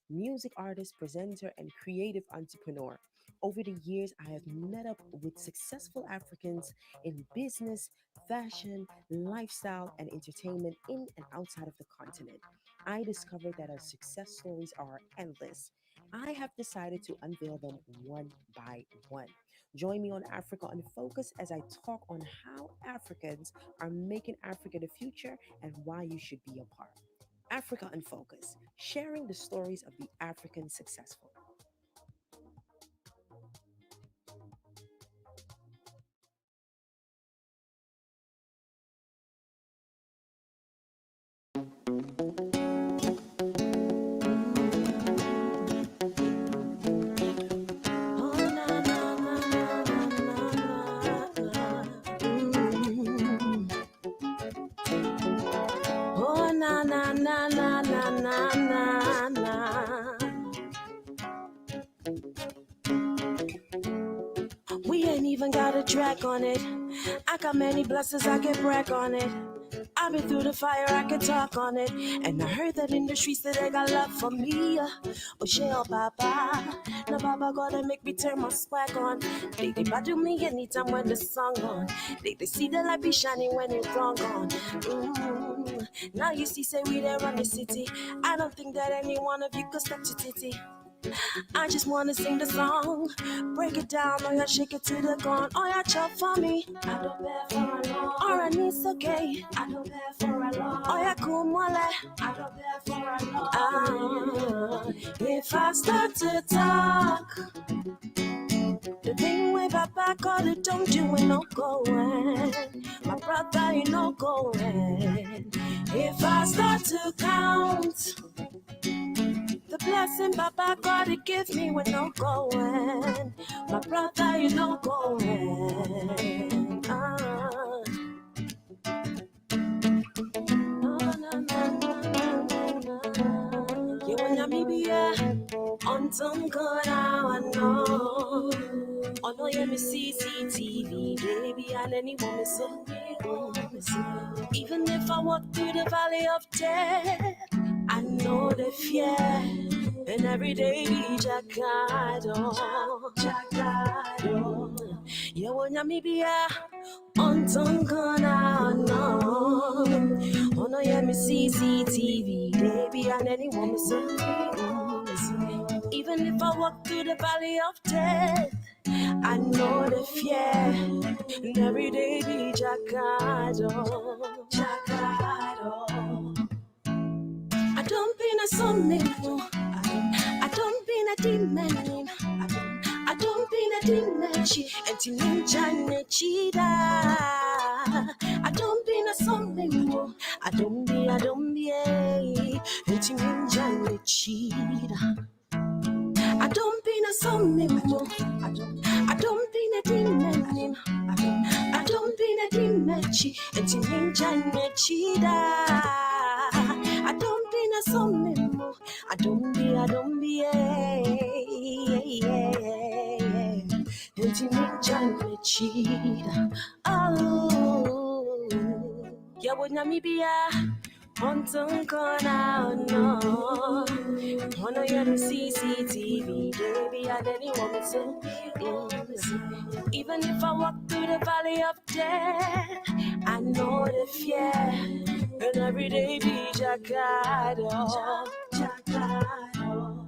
music artist, presenter, and creative entrepreneur. Over the years, I have met up with successful Africans in business, fashion, lifestyle, and entertainment in and outside of the continent. I discovered that our success stories are endless. I have decided to unveil them one by one. Join me on Africa on Focus as I talk on how Africans are making Africa the future and why you should be a part. Africa in Focus, sharing the stories of the African successful. Oh, na, na, na, na, na, na. Mm. Oh, na, na, na, na, na, na, na, na. We ain't even got a track on it. I got many blessings, I can brag on it. I've been through the fire, I can talk on it. And I heard that in the streets that they got love for me. Oh, shit, oh, Baba. Now, Baba gotta make me turn my swag on. They badu me anytime when the song on. They see the light be shining when it's wrong on. Now you see, say we there run the city. I don't think that any one of you could step to titty. I just wanna sing the song, break it down, oh yeah, shake it to the ground, oh yeah, chop for me. I don't bear for a long, or I need okay. I don't bear for a long, oh yeah, cool mole. I don't bear for a long. If I start to talk, the thing way Papa call it, don't you ain't no going. My brother, you no going. If I start to count the blessing Papa God it give me when no going. My brother, you no going. You wanna me be on some good I know. Oh no, yeah, me CCTV, baby, and anyone me so. Even if I walk through the valley of death, I know the fear, and every day be Jackado, Jackado. You wanna me be on some corner, no. Oh no, yeah, me CCTV, baby, and anyone me say. Even if I walk through the valley of death, I know the fear, and every day be Jackado, Jackado. I don't mean a summit, no. I don't mean a demon. I don't mean a demon. And to ninja nechida. I don't mean a summit, no. I don't be. And to ninja nechida. I don't mean a summit, no. I don't mean a demon. I don't mean a demon. And to ninja nechida. I don't mean a summit, no. I don't be, and to me, John, cheat. Oh, yeah, would not me be on some corner, no. Wanna hear the CCTV, baby, and anyone would say, even if I walk through the valley of death, I know the fear, and every day be Jackado, Jackado.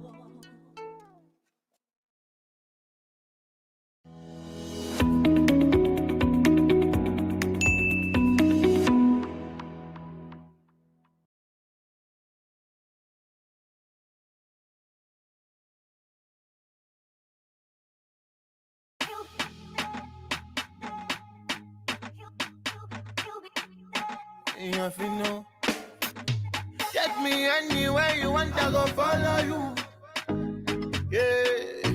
If you know, take me anywhere you want, I go follow you. Yeah,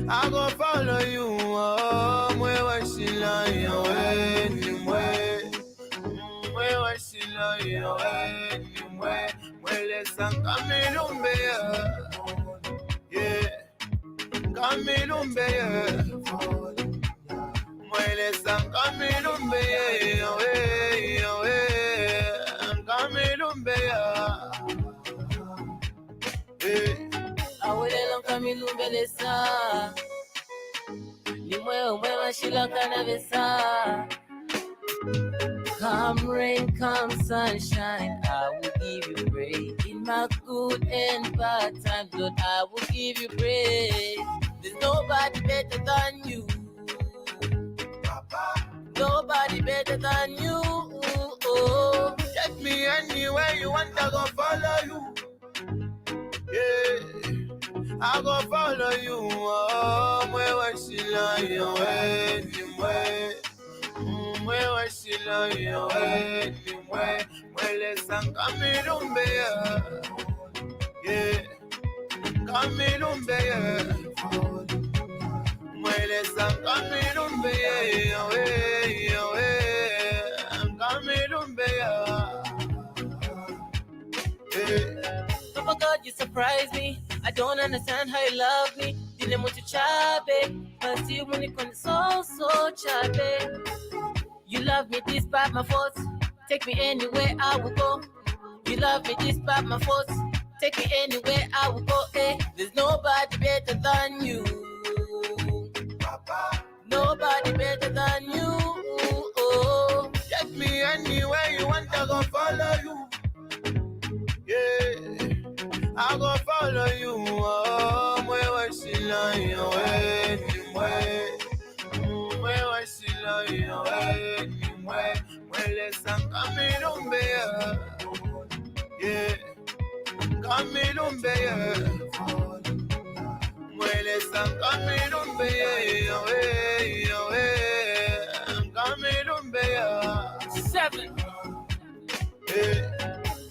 I go follow you. Oh, where was she lying? Anyway, where was she lying? Anyway, where let's come in, yeah, come in, Muele san Camilumbe, Camilumbe, awulelo kamilumbelesa nimwe umwe washilakana besa. Come rain, come sunshine, I will give you praise. In my good and bad times, Lord, I will give you praise. There's nobody better than you. Nobody better than you. Oh. Take me anywhere you want, I go follow you. Yeah, I go follow you. Oh, mwe washila yowe ni mwe washila yowe ni mwele sangamirumbe ya. Yeah, kamirumbe ya. Mwele sangamirumbe ya yowe kamirumbe ya. Oh God, you surprise me. I don't understand how you love me. Dile mucho chabe, but you when it comes so chabe. You love me despite my faults. Take me anywhere I will go. You love me despite my faults. Take me anywhere I will go. Eh. There's nobody better than you. Nobody better than you. Oh. Take me anywhere you want, I go follow you. Yeah, I go follow you. Oh, mwe washila yowe ni mwe washila yowe ni mwele sangamirumbe ya. Yeah, kamirumbe ya. Mwele sangamirumbe ya yowe kamirumbe ya. 7. Yeah.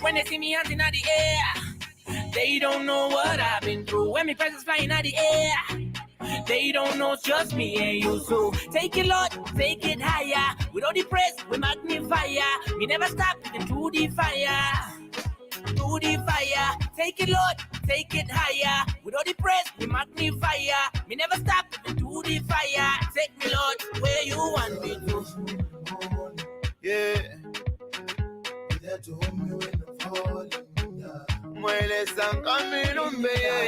When they see me hunting out the air, they don't know what I've been through. When me presence flying out the air, they don't know it's just me and you. So take it, Lord, take it higher. With all the praise, we magnify ya. Me never stop even through the fire. Through the fire. Take it, Lord, take it higher. With all the praise, we magnify ya. Me never stop even through the fire. Take me, Lord, where you want me to. Yeah. To hold me when I'm falling. Mwele sangamirumbe ya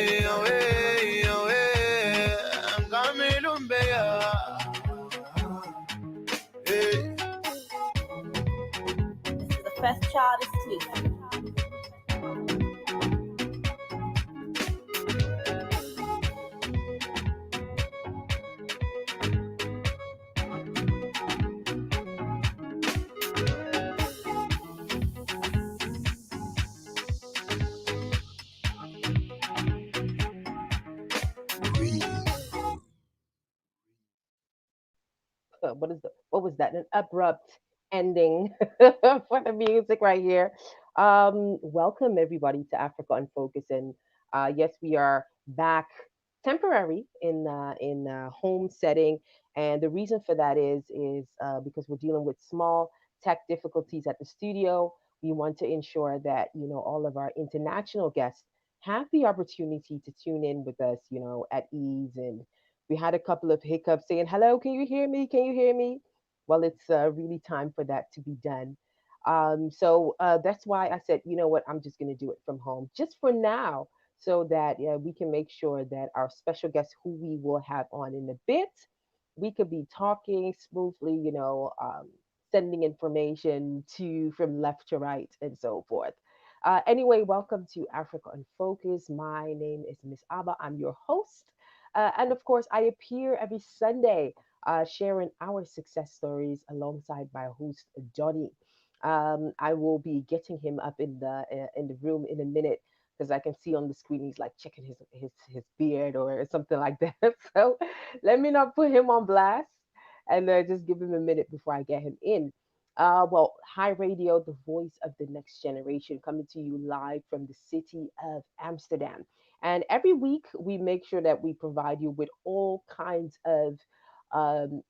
yowe kamirumbe ya. This is the first child is clear. What was that? An abrupt ending for the music right here. Welcome everybody to Africa on Focus, and yes, we are back temporary in home setting, and the reason for that is because we're dealing with small tech difficulties at the studio. We want to ensure that all of our international guests have the opportunity to tune in with us, at ease. And we had a couple of hiccups saying, hello, can you hear me? Can you hear me? Well, it's really time for that to be done. So that's why I said, you know what, I'm just going to do it from home just for now so that we can make sure that our special guest who we will have on in a bit, we could be talking smoothly, sending information to from left to right and so forth. Anyway, welcome to Africa on Focus. My name is Miss.ABA. I'm your host. And of course, I appear every Sunday sharing our success stories alongside my host, Johnny. I will be getting him up in the room in a minute because I can see on the screen he's like checking his beard or something like that. So let me not put him on blast and just give him a minute before I get him in. Well, High Radio, the voice of the next generation, coming to you live from the city of Amsterdam. And every week, we make sure that we provide you with all kinds of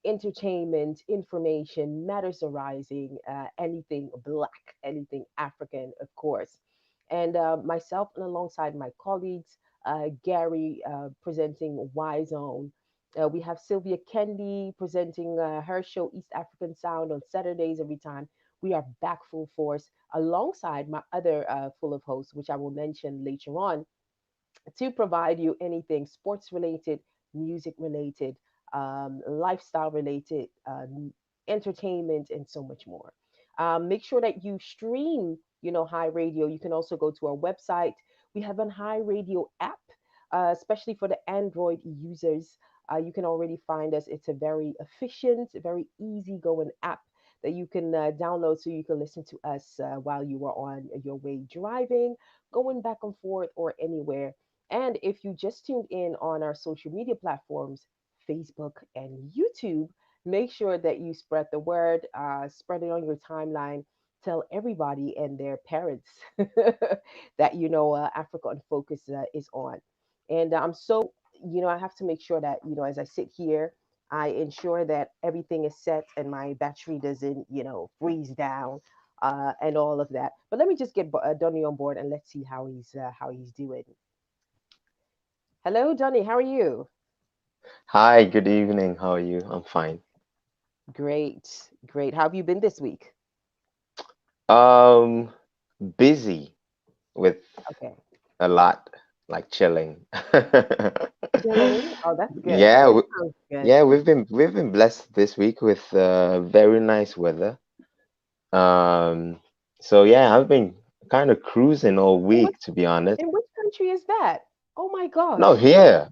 entertainment, information, matters arising, anything black, anything African, of course. And myself, and alongside my colleagues, Gary presenting Y Zone. We have Sylvia Kendi presenting her show East African Sound on Saturdays every time. We are back full force alongside my other full of hosts, which I will mention later on. to provide you anything sports related, music related, lifestyle related, entertainment, and so much more. Make sure that you stream, High Radio. You can also go to our website. We have an High Radio app, especially for the Android users. You can already find us. It's a very efficient, very easy going app that you can download so you can listen to us while you are on your way driving, going back and forth, or anywhere. And if you just tuned in on our social media platforms, Facebook and YouTube, make sure that you spread the word, spread it on your timeline, tell everybody and their parents that Africa on Focus is on. And I'm so, I have to make sure that as I sit here, I ensure that everything is set and my battery doesn't freeze down and all of that. But let me just get Donny on board and let's see how he's doing. Hello, Donny. How are you? Hi, good evening. How are you? I'm fine. Great, great. How have you been this week? Um, Busy with Okay. a lot, like chilling. Chilling. Oh, that's good. Yeah, That w sounds good. yeah, we've been blessed this week with very nice weather. Um, so yeah, I've been kind of cruising all In which week, to be honest. in which country is that? Oh my No, gosh. here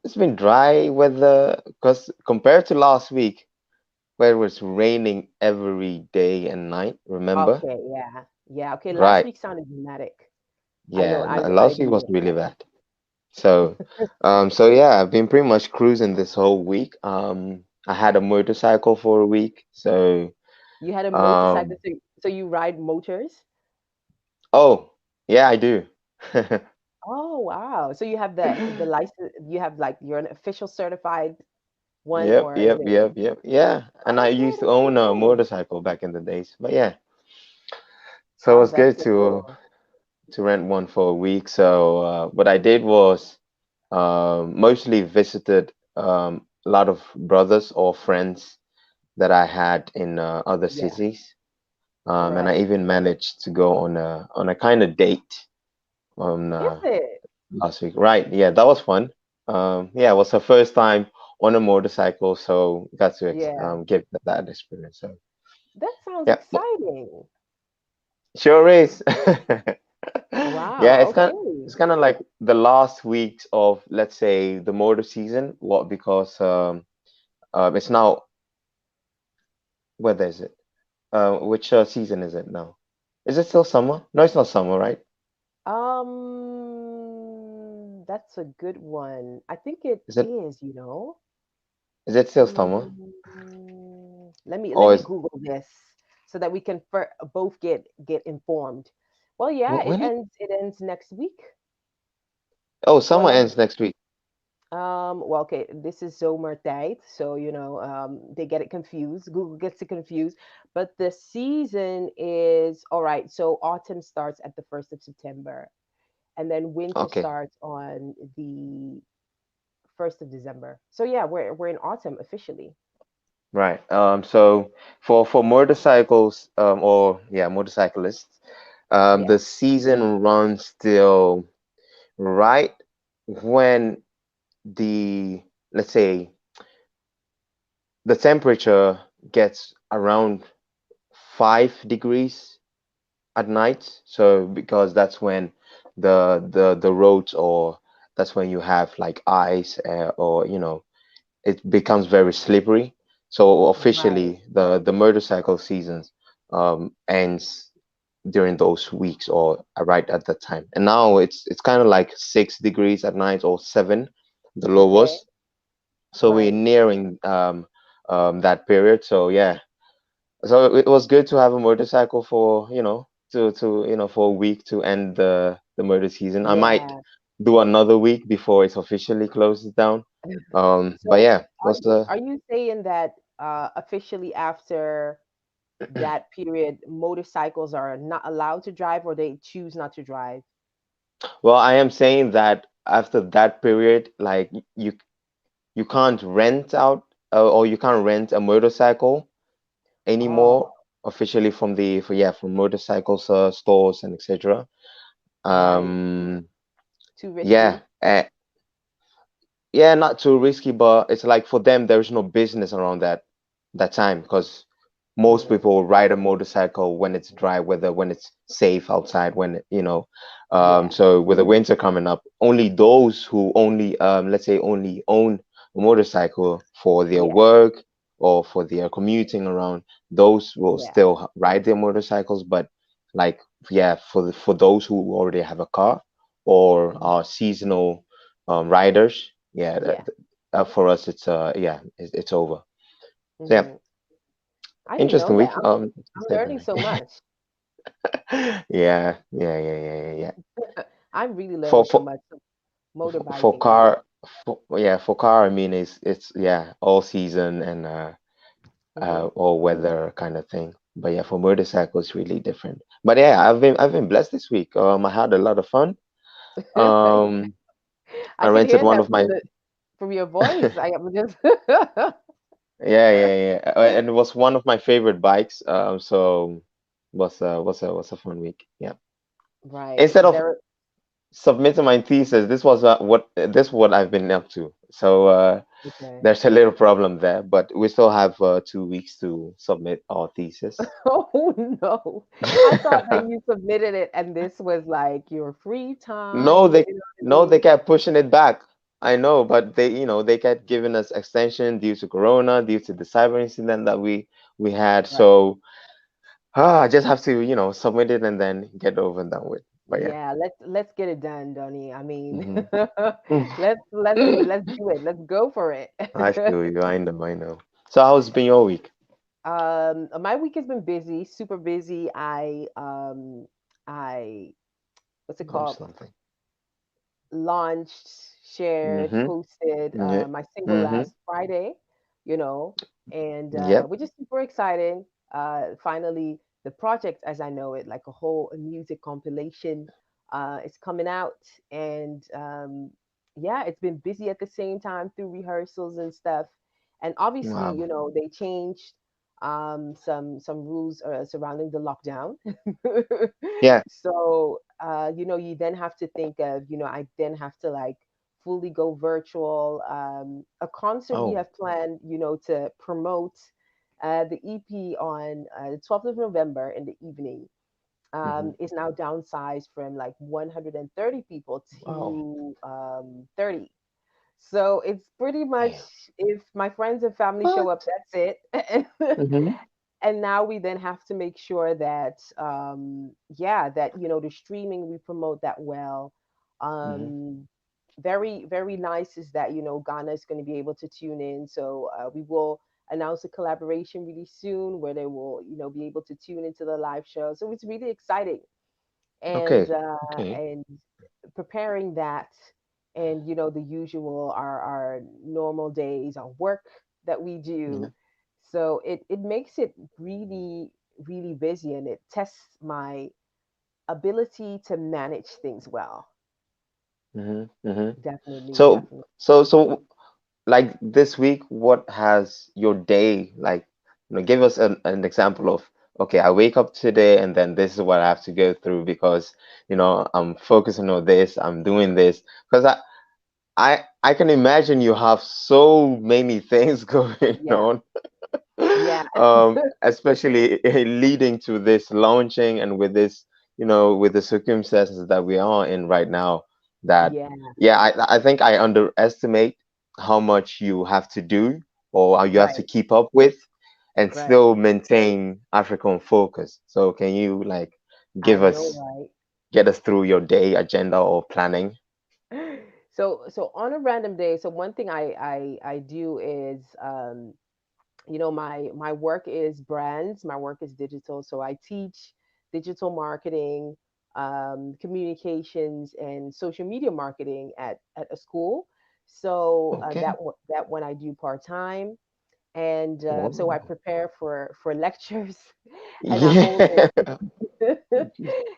it's been dry weather because compared to last week, where it was raining every day and night, remember? Okay, yeah. Yeah, okay. Last Right. week sounded dramatic. Yeah, I last week agree was with really that. bad. So, so yeah, I've been pretty much cruising this whole week. I had a motorcycle for a week, so You had a motorcycle, um, so you ride motors? oh yeah, I do. Oh, wow. So you have the license, you have like you're an official certified one, Yep, or is yep, it? yep, yep. Yeah, and I Okay, used to that's so own a cool. motorcycle back in the days. But yeah, so it Oh, was that's good so cool. to rent one for a week. So what I did was mostly visited a lot of brothers or friends that I had in other Yeah, cities. And I right. even managed to go on a kind of date on Is it? last week. Right? Yeah, that was fun. Yeah, it was her first time on a motorcycle, so got to Yeah. get that experience. So That sounds yeah, exciting. sure is. Yeah, Wow, okay. it's kind of like the last weeks of, let's say, the motor season. What? Because it's now, whether is it? Which season is it now? Is it still summer? No, it's not summer, right? That's a good one. I think it Is it is. is it still summer? Let Or me is Google this so that we can both get informed. Well, yeah, it when it? ends next week. Oh, Well, summer ends next week. well, okay, this is zomertijd, so they get it confused. Google gets it confused, but the season is all right. So autumn starts at the 1st of September, and then winter Okay, starts on the 1st of December. So yeah, we're in autumn officially. right. So for motorcycles, or yeah, motorcyclists, Yeah. the season runs till right when the, let's say, the temperature gets around 5 degrees at night. So because that's when the roads, or that's when you have like ice, or it becomes very slippery. So Right. officially, the motorcycle seasons ends during those weeks, or right at that time. And now it's kind of like 6 degrees at night, or seven, the Okay. lowest. So we're Right. nearing that period. So yeah, so it was good to have a motorcycle for, to for a week to end the motor season. I might Yeah. do another week before it officially closes down. But So yeah, was are you saying that officially after that period, motorcycles are not allowed to drive or they choose not to drive? well, I am saying that after that period, like you can't rent out, or you can't rent a motorcycle Oh, anymore officially from the for yeah from motorcycles stores and etc. right. Um, Too yeah, risky. Uh, yeah, not too risky, but it's like for them, there's no business around that time because most Mm, people ride a motorcycle when it's dry weather, when it's safe outside, when yeah, so with the winter coming up, only those who only let's say only own a motorcycle for their yeah, work or for their commuting around, those will yeah. still ride their motorcycles. But like yeah, for those who already have a car or Mhm. are seasonal riders, yeah, Yeah. for us yeah, it's over. So yeah, Hmm. I didn't know interesting that. week. I'm Say learning that. so much. Yeah, yeah. I'm really For learning so for much. for Motorbikes. car, for car. I mean, it's yeah, all season and Hmm. all weather kind of thing. But yeah, for motorcycles, it's really different. But yeah, I've been blessed this week. I had a lot of fun. Um, I I could rented hear one that of my from your voice. I am just yeah, and it was one of my favorite bikes. So was a fun week. Yeah. right Instead of there. submitting my thesis, this what I've been up to. So Okay. there's a little problem there, but we still have 2 weeks to submit our thesis. Oh no! I thought that you submitted it, and this was like your free No, time. they You know what I no, they mean? kept pushing it back. I know, but they kept giving us extension due to Corona, due to the cyber incident that we had. Right. So I just have to submit it and then get over and done with. But yeah. Yeah. Let's get it done, Donnie. I mean, Hmm. let's do it. Let's go for it. I feel you. I know. I know. So how's been your week? My week has been busy, super busy. I what's it Launch called? something. Launched, shared, Mm-hmm. posted Yeah. my single Mm-hmm. last Friday, you know, and Yep. which is super exciting. Finally, the project as I know it, like a whole music compilation, is coming out, and yeah, it's been busy at the same time through rehearsals and stuff. And obviously, Wow. they changed some rules surrounding the lockdown. Yeah. So you then have to think of, I then have to like fully go virtual. A concert we Oh. have planned, to promote the EP on the 12th of November in the evening, Mm-hmm. is now downsized from like 130 people Wow. to 30. So it's pretty much, Damn. if my friends and family show up, What? that's it. Mm-hmm. And now we then have to make sure that yeah, that the streaming we promote that well. Mm-hmm. um Very, very nice is that Ghana is going to be able to tune in, so we will announce a collaboration really soon where they will be able to tune into the live show, so it's really exciting. Okay. Okay. And preparing that, and the usual, our normal days, our work that we Yeah. do. So it makes it really, really busy, and it tests my ability to manage things well. Mm-hmm. Mm-hmm. Definitely, So definitely. so like this week, what has your day like? Give us an example of, okay, I wake up today and then this is what I have to go through because I'm focusing on this, I'm doing this because I can imagine you have so many things going Yeah, on, yeah. especially leading to this launching and with this, with the circumstances that we are in right now. That Yeah, yeah, I think I underestimate how much you have to do or how you have to right, keep up with and right. still maintain African focus. So can you like I give know, us right? get us through your day agenda or planning? So on a random day, so one thing I do is, my work is brands, my work is digital, so I teach digital marketing, communications, and social media marketing at a school. So Okay. that one I do part time, and so I Oh. prepare for lectures, and I hold Yeah.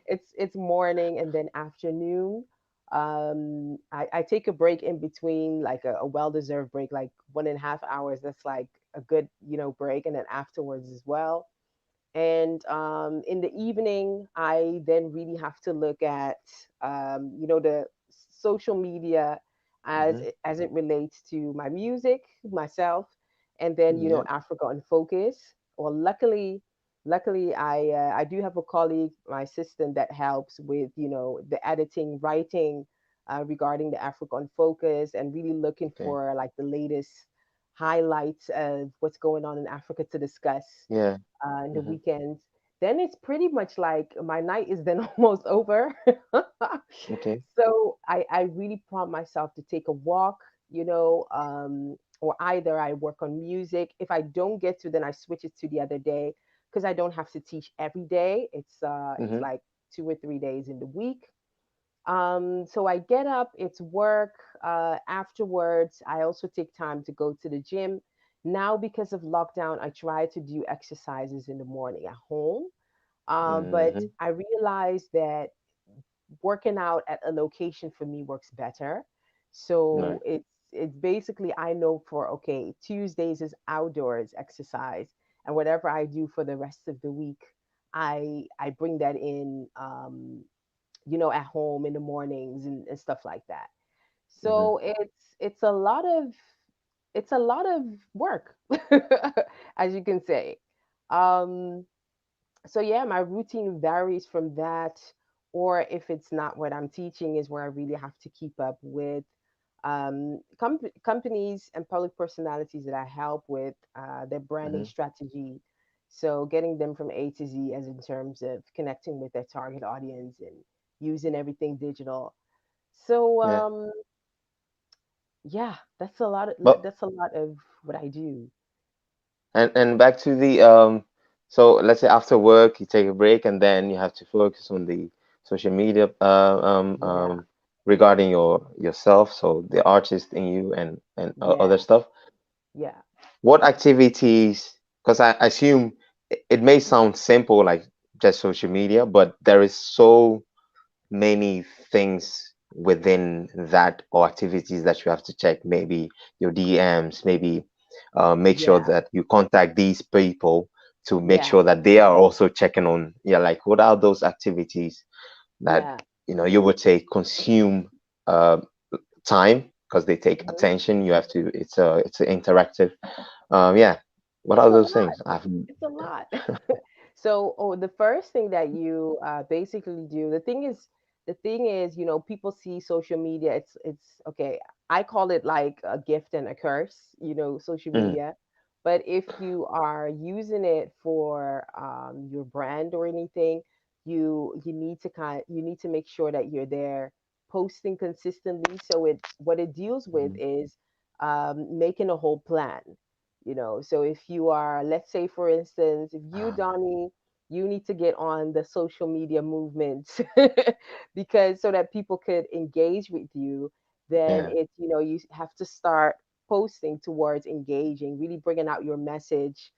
it's morning and then afternoon. I take a break in between, like a well-deserved break, like 1.5 hours. That's like a good, break, and then afterwards as well. And in the evening, I then really have to look at, the social media Hmm. as it relates to my music, myself, and then Yeah. Africa on Focus. Well, luckily I do have a colleague, my assistant, that helps with the editing, writing regarding the Africa on Focus, and really looking Okay. for like the latest highlights of what's going on in Africa to discuss Yeah. in the Hmm. weekends. Then it's pretty much like my night is then almost over. Okay. So I really prompt myself to take a walk, or either I work on music. If I don't get to, then I switch it to the other day because I don't have to teach every day. It's Hmm. like 2 or 3 days in the week. So I get up, it's work. Afterwards, I also take time to go to the gym. Now, because of lockdown, I try to do exercises in the morning at home. But Hmm. I realized that working out at a location for me works better. Right. So it's basically, I know for okay, Tuesdays is outdoors exercise, and whatever I do for the rest of the week, I bring that in, at home in the mornings and stuff like that. Hmm. So it's a lot of work, as you can say. Um, so yeah, my routine varies from that, or if it's not what I'm teaching, is where I really have to keep up with companies and public personalities that I help with their branding Hmm. strategy. So getting them from A to Z, as in terms of connecting with their target audience and using everything digital. So Yeah. yeah, But that's a lot of what I do. and back to the so let's say after work you take a break and then you have to focus on the social media Yeah, regarding yourself, so the artist in you and other yeah, stuff. yeah, What activities? Because I assume it may sound simple like just social media, but there is so many things within that or activities that you have to check. Maybe your DMs, maybe make sure yeah, that you contact these people to make yeah, sure that they are also checking on. Yeah, like what are those activities that yeah. you would say consume uh, time because they take Mhm. attention. You have to. It's a interactive. Yeah. What It's are a those lot. things? I've. It's a lot. So, the first thing that you basically do, the thing is, people see social media. It's okay. I call it like a gift and a curse, social Mm, media. But if you are using it for your brand or anything, you need to make sure that you're there posting consistently. So what it deals with mhm, is making a whole plan. So if you are, let's say for instance, if you, Donnie, you need to get on the social media movement because so that people could engage with you, then yeah. you have to start posting towards engaging, really bringing out your message,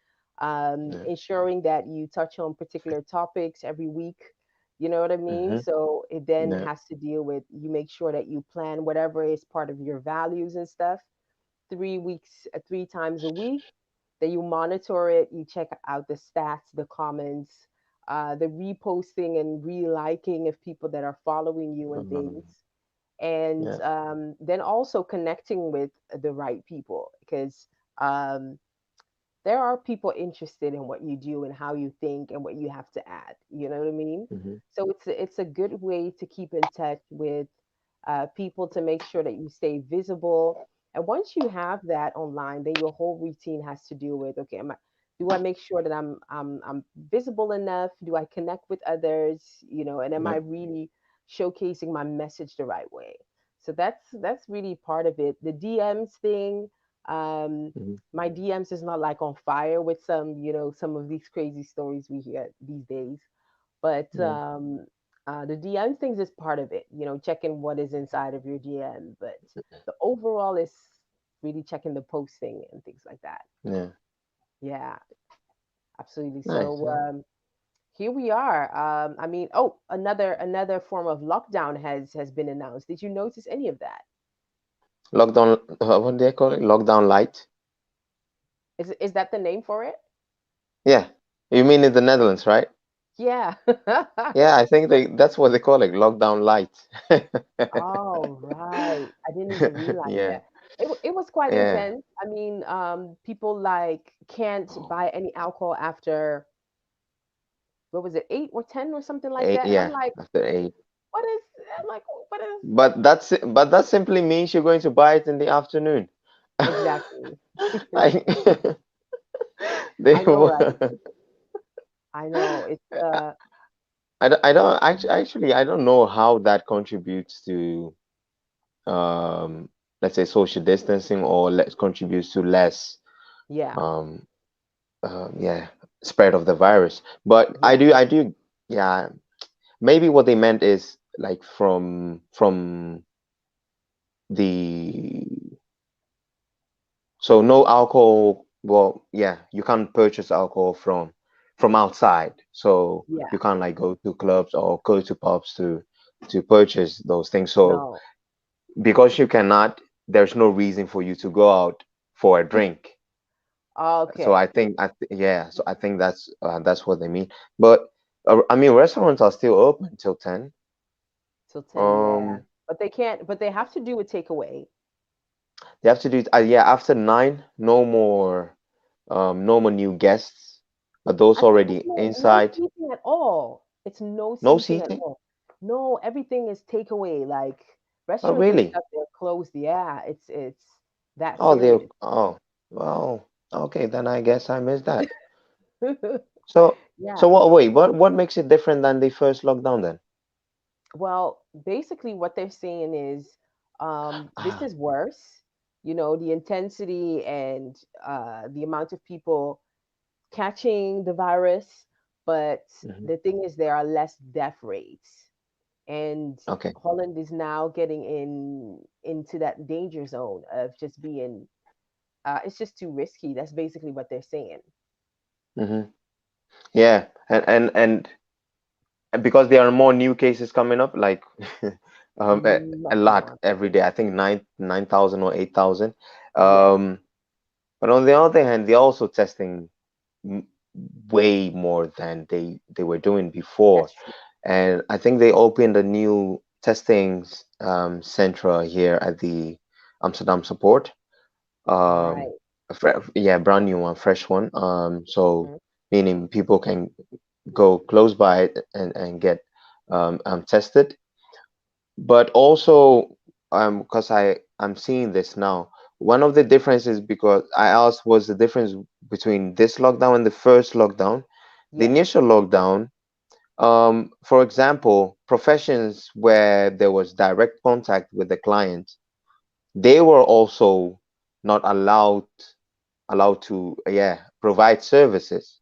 Yeah. ensuring that you touch on particular topics every week. You know what I mean? Hmm. So it then Yeah. has to deal with, you make sure that you plan whatever is part of your values and stuff, 3 weeks, 3 times a week. Then you monitor it, you check out the stats, the comments, the reposting and re-liking of people that are following you and things. And Yeah. then also connecting with the right people, because um, there are people interested in what you do and how you think and what you have to add. You know what I mean? Hmm. So it's a good way to keep in touch with people, to make sure that you stay visible. And once you have that online, then your whole routine has to do with, okay, do I make sure that I'm visible enough? Do I connect with others? And am I Yeah. really showcasing my message the right way? So that's really part of it. The DMs thing. Hmm. My DMs is not like on fire with some of these crazy stories we hear these days, but Yeah. the DM things is part of it, checking what is inside of your DM. But the overall is really checking the posting and things like that. Yeah. Yeah, absolutely. Nice. So here we are. I mean, oh, another form of lockdown has been announced. Did you notice any of that? Lockdown. What do they call it? Lockdown light. Is that the name for it? Yeah. You mean in the Netherlands, right? Yeah. Yeah, I think that's what they call it, lockdown light. Oh, right. I didn't even realize Yeah, that. It was quite yeah. intense. I mean, people like can't buy any alcohol after, what was it, 8 or 10 or something like Eight, that. And I'm yeah, like, after 8. what is, I'm like, what is, But that simply means you're going to buy it in the afternoon. exactly. I, they, I know, right? I know. It's I don't know how that contributes to um, let's say social distancing, or contributes to less yeah, um, yeah, spread of the virus. But yeah. I do, yeah. Maybe what they meant is like from the so no alcohol. Well, yeah, you can't purchase alcohol from outside. So Yeah. you can't like go to clubs or go to pubs to purchase those things. So No. because you cannot, there's no reason for you to go out for a drink. So Okay. yeah, so I think that's what they mean. But I mean, restaurants are still open till 10. Till 10, yeah. Um, But they can't, but they have to do a takeaway. they have to do it. Yeah, after 9, no more new guests. Those I think it's already no inside. seating at all. It's no No seating at seating. all. No, everything is takeaway. Like Oh, restaurants and really? stuff, they're closed. Yeah, it's that Oh, they. serious. Oh, well. Okay, then I guess I missed that. So, Yeah. so what? Wait, what makes it different than the first lockdown then? Well, basically what they're saying is this Ah. is worse. You know, the intensity and the amount of people catching the virus, but Mhm. the thing is there are less death rates. And Okay. Holland is now getting into that danger zone of just being it's just too risky. That's basically what they're saying. Hmm. Yeah, and because there are more new cases coming up, like a Much lot more. every day. I think 9,000 or 8,000. Yeah, Um, but on the other hand, they're also testing m- way more than they were doing before. that's true. And I think they opened a new testing center here at the Amsterdam Support. Right. Yeah, brand new one, fresh one. So Hmm. meaning people can go close by it and get tested. But also, because I'm seeing this now, one of the differences, because I asked was the difference between this lockdown and the first lockdown. The Yeah. initial lockdown, for example, professions where there was direct contact with the client, they were also not allowed to, yeah, provide services.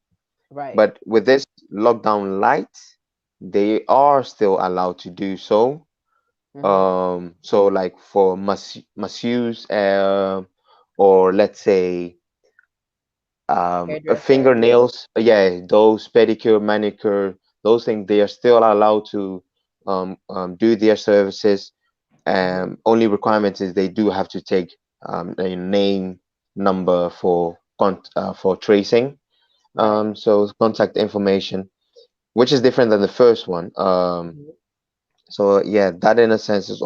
Right. But with this lockdown light, they are still allowed to do so. Hmm. So like for masseurs, or let's say Hairdressers. fingernails, yeah, those pedicure, manicure, those things, they are still allowed to do their services. Hmm. Only requirement is they do have to take a name, number for tracing. Right. So contact information, which is different than the first one. Hmm. So yeah, that in a sense is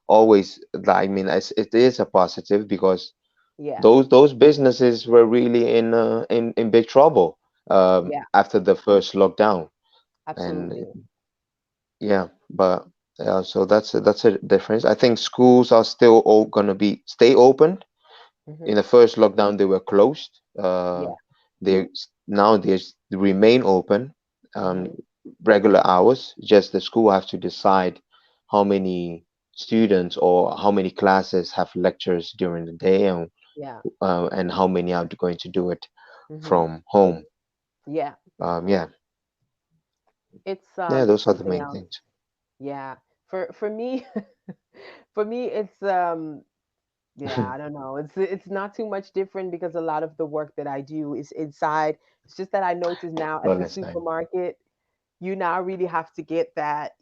always, I mean, it is a positive, because Yeah. those businesses were really in big trouble Yeah. after the first lockdown. And Absolutely. yeah, but so that's a difference. I think schools are still all gonna be stay open. In Hmm. the first lockdown, they were closed. Yeah. Now they remain open, um, Hmm. regular hours. Just the school have to decide how many students or how many classes have lectures during the day, Yeah. and how many are going to do it Hmm. from home. Yeah. Yeah, It's yeah, those are the something main else. things. Yeah. For me, for me, it's yeah, I don't know. It's not too much different because a lot of the work that I do is inside. It's just that I notice now at Well, the that's nice. supermarket, you now really have to get that,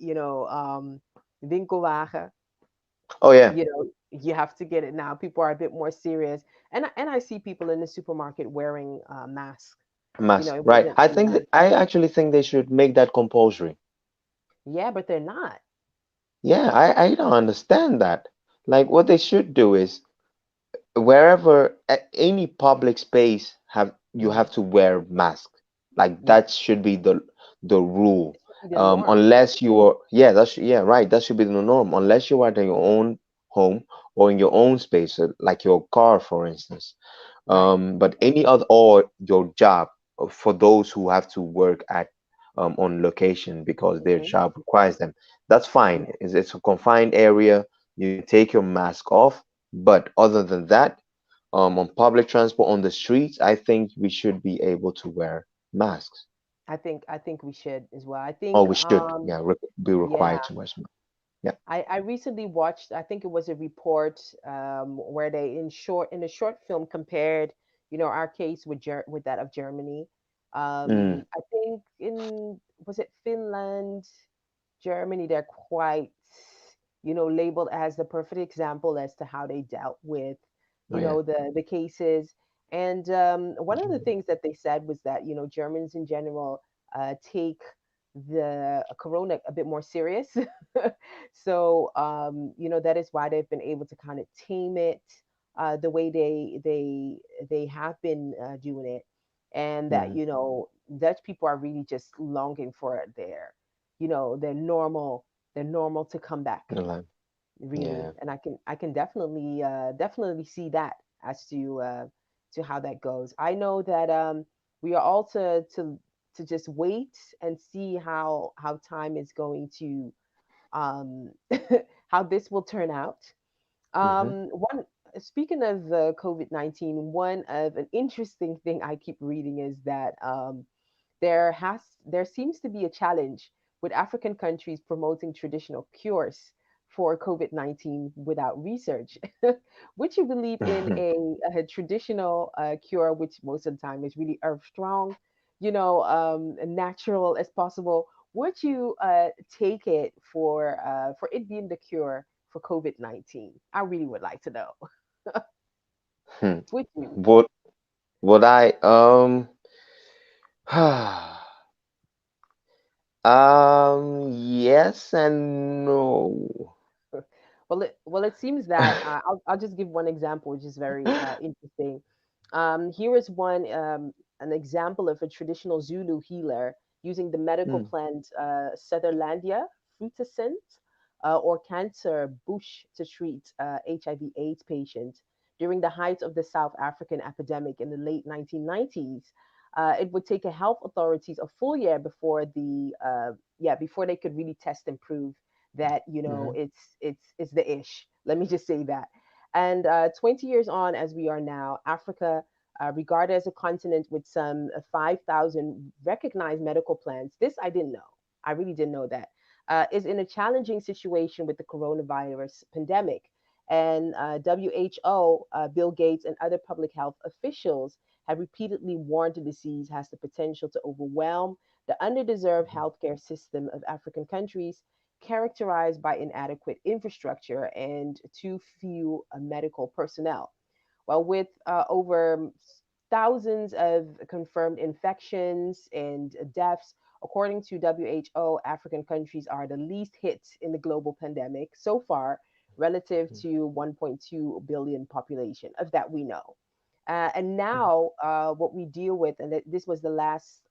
winkelwagen. Oh yeah, You have to get it now. People are a bit more serious, and I see people in the supermarket wearing masks. Mask, It right? wasn't I actually think they should make that compulsory. yeah, but they're not. Yeah, I don't understand that. Like what they should do is wherever any public space have you Hmm. have to wear mask. Like Yes, that should be the rule. it should be the norm. Unless you are, yeah, yeah, right, that should be the norm. Unless you are in your own home or in your own space, like your car, for instance. Right. But any other, or your job, for those who have to work at on location because their Hmm. job requires them, that's fine. Yeah, It's a confined area. You can take your mask off. But other than that, on public transport, on the streets, I think we should be able to wear masks. I think we should as well. I Or think we should, yeah, be yeah. required to wear some. Yeah. I recently watched, I think it was a report where they in a short film compared, our case with with that of Germany. Mm, I think in was it Finland, Germany, they're quite, labeled as the perfect example as to how they dealt with, oh yeah. the cases. And one of the Mhm. things that they said was that, Germans in general take the corona a bit more serious. So, that is why they've been able to kind of tame it the way they have been doing it, and that Mm, Dutch people are really just longing for their normal to come back, like, really. yeah. And I can definitely see that as to how that goes. I know that we are all to just wait and see how time is going to um how this will turn out. Hmm. One Speaking of COVID-19, one of an interesting thing I keep reading is that there seems to be a challenge with African countries promoting traditional cures for COVID-19 without research. Would you believe in a traditional cure, which most of the time is really earth strong, natural as possible? Would you take it for it being the cure for COVID-19? I really would like to know. Would you? Would would I yes and no. Well, it seems that I'll just give one example, which is very interesting. Here is an example of a traditional Zulu healer using the medical Mm, plant Sutherlandia fruticent or cancer bush to treat HIV/AIDS patients during the height of the South African epidemic in the late 1990s. It would take a health authorities a full year before they could really test and prove that mhm, it's the ish. Let me just say that. And 20 years on, as we are now, Africa, regarded as a continent with some 5,000 recognized medical plans. This I didn't know. I really didn't know that. Is in a challenging situation with the coronavirus pandemic. And WHO, Bill Gates, and other public health officials have repeatedly warned the disease has the potential to overwhelm the underdeserved healthcare system of African countries characterized by inadequate infrastructure and too few medical personnel. Well, with over thousands of confirmed infections and deaths, according to WHO, African countries are the least hit in the global pandemic so far relative to 1.2 billion population of that we know. And mhm, now, what we deal with, and this was the last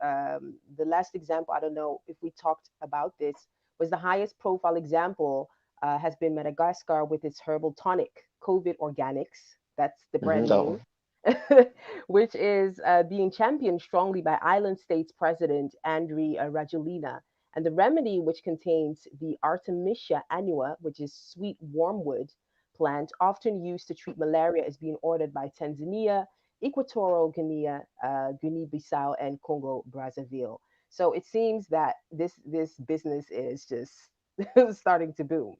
example. I don't know if we talked about this. Was the highest profile example has been Madagascar with its herbal tonic, COVID Organics. That's the mhm, brand that name, one. which is being championed strongly by Island States President Andry Rajoelina. And the remedy, which contains the Artemisia annua, which is sweet wormwood plant, often used to treat malaria, is being ordered by Tanzania, Equatorial Guinea, Guinea-Bissau, and Congo Brazzaville. So it seems that this business is just starting to boom.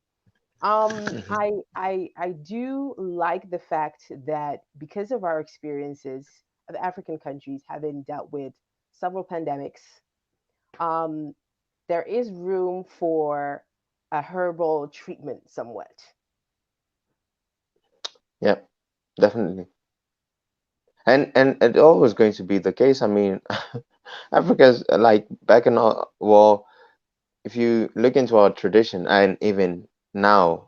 Mhm. I do like the fact that because of our experiences of African countries having dealt with several pandemics, um, there is room for a herbal treatment somewhat. Yeah, definitely. and it's always going to be the case. I mean, Africa's like back in our, well, if you look into our tradition and even now,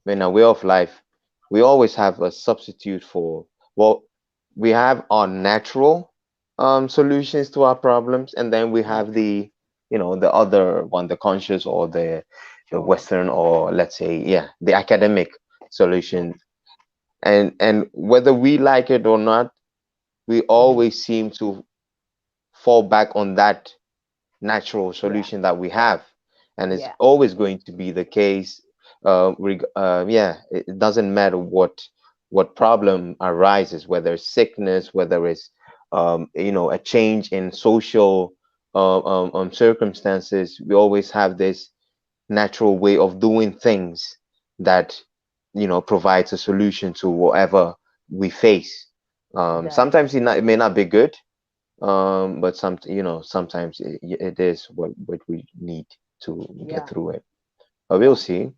in our way of life, we always have a substitute for, well, we have our natural solutions to our problems, and then we Right. have the, the other one, the conscious or the Sure. Western, or let's say, yeah, the academic Yeah. solution. And whether we like it or not, we Hmm. always seem to fall back on that natural Yeah. solution that we have, and it's Yeah. always going to be the case. Yeah, it doesn't matter what problem arises, whether it's sickness, whether it's a change in social circumstances. We always have this natural way of doing things that provides a solution to whatever we face. Exactly. Sometimes it may not be good, but sometimes it is what we need to get Yeah. through it. But we'll Yeah. see.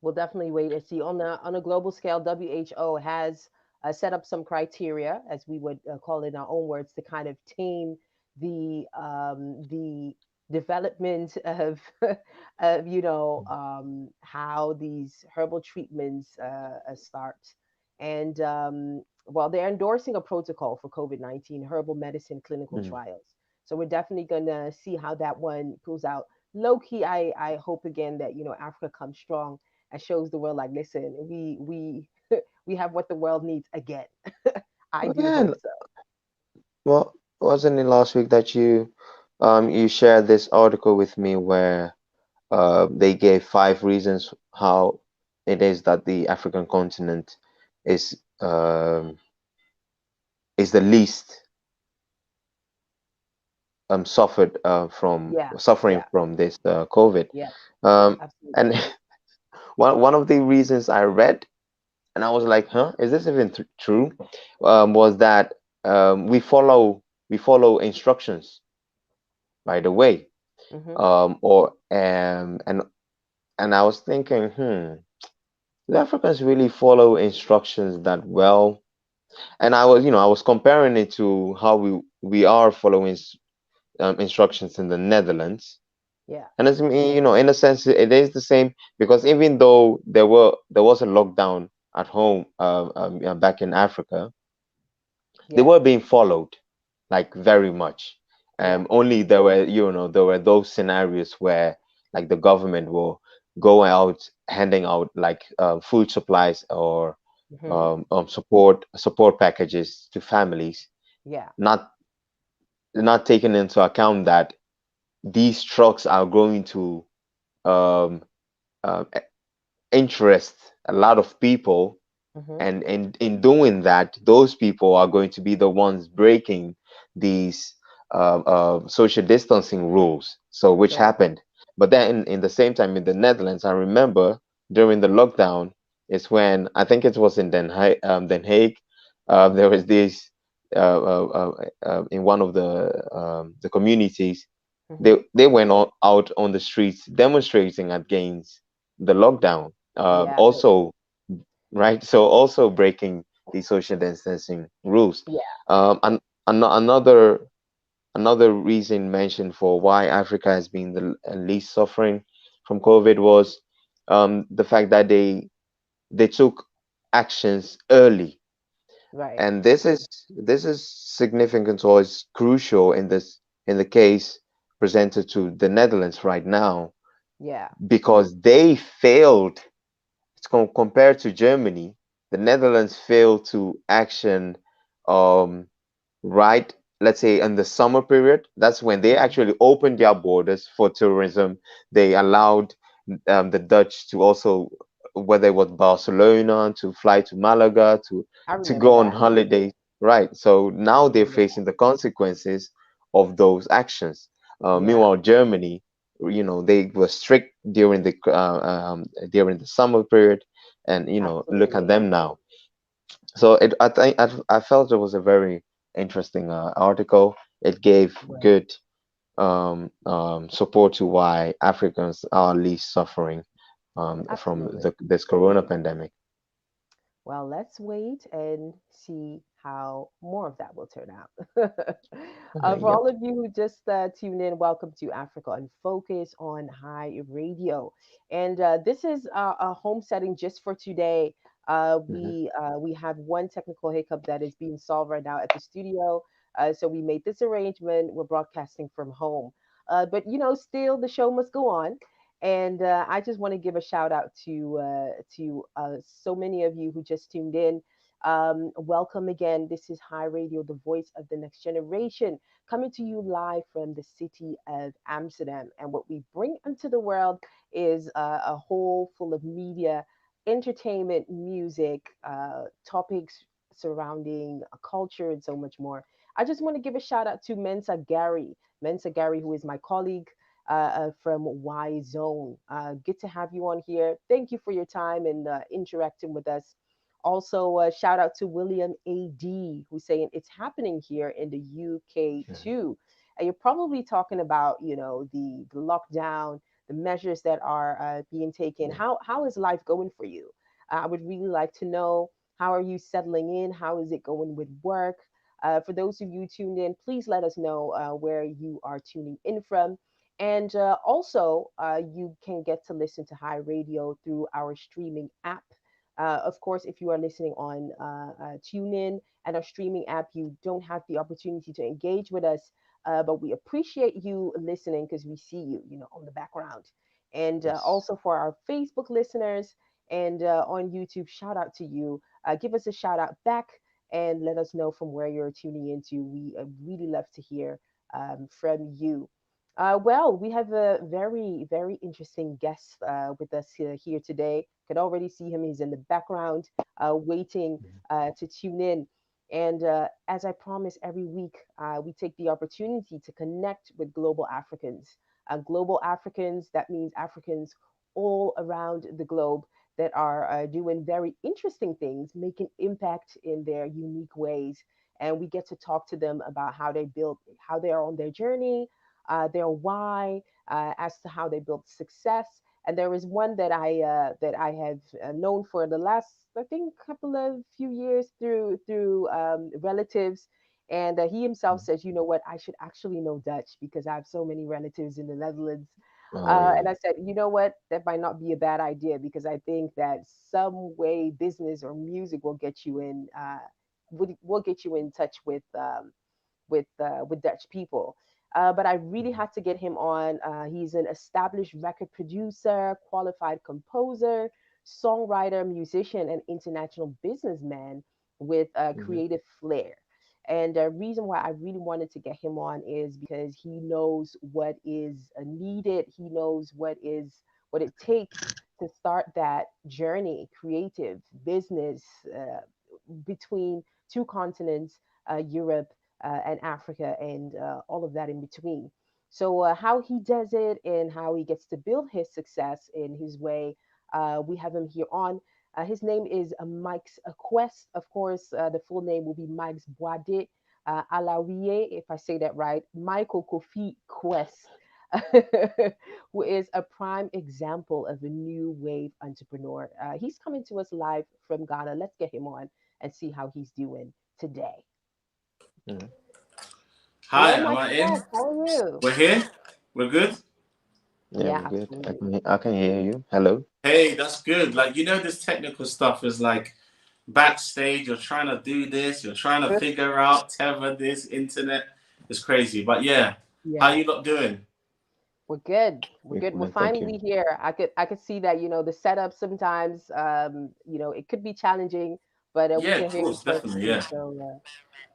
We'll definitely wait and see. On a global scale, WHO has set up some criteria, as we would call it in our own words, to kind of tame the development of of how these herbal treatments start. And well, they're endorsing a protocol for COVID-19 herbal medicine clinical Mm. trials. So we're definitely gonna see how that one pulls out. Low key, I hope again that Africa comes strong and shows the world, like, listen, we we have what the world needs again. I do Again, hope so. well, wasn't it last week that you shared this article with me where they gave 5 reasons how it is that the African continent is is the least suffered from Yeah, suffering yeah, from this COVID. yeah, Um, and absolutely. one of the reasons I read, and I was like, huh, is this even true? Was that we follow instructions right away. Hmm. Or and I was thinking, do Africans really follow instructions that well? And I was comparing it to how we are following instructions in the Netherlands. Yeah. And it's, in a sense, it is the same, because even though there was a lockdown at home, back in Africa, they Yeah. were being followed, like, very much. Yeah. Only there were those scenarios where, like, the government will go out handing out, like, food supplies or Hmm. support packages to families, Yeah. not not taking into account that these trucks are going to um, uh, interest a lot of people, Hmm. and in doing that, those people are going to be the ones breaking these social distancing rules. So which Right. happened. But then in the same time, in the Netherlands, I remember during the lockdown is when, I think it was in Den Haag, there was this in one of the communities, Hmm. they went out on the streets demonstrating against the lockdown. Yeah. Also, right? So also breaking the social distancing rules. Yeah. And another reason mentioned for why Africa has been the least suffering from COVID was the fact that they took actions early, Right. and this is significant, or is crucial in the case presented to the Netherlands right now, Yeah. because they failed. Compared to Germany, the Netherlands failed to action, um, right, let's say in the summer period. That's when they Hmm. actually opened their borders for tourism. They allowed the Dutch to also, whether it was Barcelona, to fly to Malaga, I to remember go on that. holidays, right? So I now they're remember that. facing the consequences of those actions. Yeah. Meanwhile, Germany, they were strict during the summer period, and look at Absolutely. them now. So I think I felt it was a very interesting article. It gave Right. good support to why Africans are least suffering from Absolutely. this corona pandemic. Well, let's wait and see how more of that will turn out. For Yep. all of you who just tuned in, welcome to Africa on Focus on High Radio. And this is a home setting just for today. Hmm. We have one technical hiccup that is being solved right now at the studio. So we made this arrangement. We're broadcasting from home. But, still the show must go on. And I just want to give a shout out to so many of you who just tuned in. Welcome again. This is High Radio, the voice of the next generation, coming to you live from the city of Amsterdam. And what we bring into the world is a whole full of media, entertainment, music, topics surrounding culture, and so much more. I just want to give a shout out to Mensa Gary, who is my colleague from Y Zone. Good to have you on here. Thank you for your time and interacting with us. Also, shout out to William AD, who's saying it's happening here in the UK too. And you're probably talking about, the lockdown, the measures that are being taken. Yeah. How is life going for you? I would really like to know, how are you settling in? How is it going with work? For those of you tuned in, please let us know where you are tuning in from. And also, you can get to listen to High Radio through our streaming app. Of course, if you are listening on TuneIn and our streaming app, you don't have the opportunity to engage with us, but we appreciate you listening because we see you, on the background. And Yes. also for our Facebook listeners and on YouTube, shout out to you. Give us a shout out back and let us know from where you're tuning into. We really love to hear from you. Well, we have a very, very interesting guest with us here today. Can already see him. He's in the background, waiting Mhm. to tune in. And as I promise every week, we take the opportunity to connect with global Africans. Global Africans, that means Africans all around the globe that are doing very interesting things, making impact in their unique ways. And we get to talk to them about how they are on their journey, their why, as to how they built success. And there is one that I have known for the last, I think, couple of few years through relatives. And he himself says, you know what, I should actually know Dutch because I have so many relatives in the Netherlands. Oh yeah. And I said, you know what, that might not be a bad idea because I think that some way business or music will get you in, will get you in touch with Dutch people. But I really Mhm. had to get him on. He's an established record producer, qualified composer, songwriter, musician, and international businessman with a Mhm. creative flair. And the reason why I really wanted to get him on is because he knows what is needed. He knows what it takes to start that journey, creative business, between two continents, Europe and Africa, and all of that in between. So, how he does it and how he gets to build his success in his way, we have him here on. His name is Myx Quest. Of course, the full name will be Myx Boade Alawiye, if I say that right, Michael Kofi Quest. Who is a prime example of a new wave entrepreneur. He's coming to us live from Ghana. Let's get him on and see how he's doing today. Mhm. Hi, Hello, am Mike I in? West. How are you? We're here? We're good? Yeah, Yeah, we're good. absolutely. I can hear you. Hello. Hey, that's good. Like, this technical stuff is like backstage. You're trying to do this, you're trying to figure out tether this, internet. It's crazy. But yeah, how Yeah, you lot doing? we're good. We're We're good. We're fine. Thank you. finally here. I could see that, the setup sometimes, it could be challenging, but we Yeah, can of hear you course, definitely, perfectly. yeah. So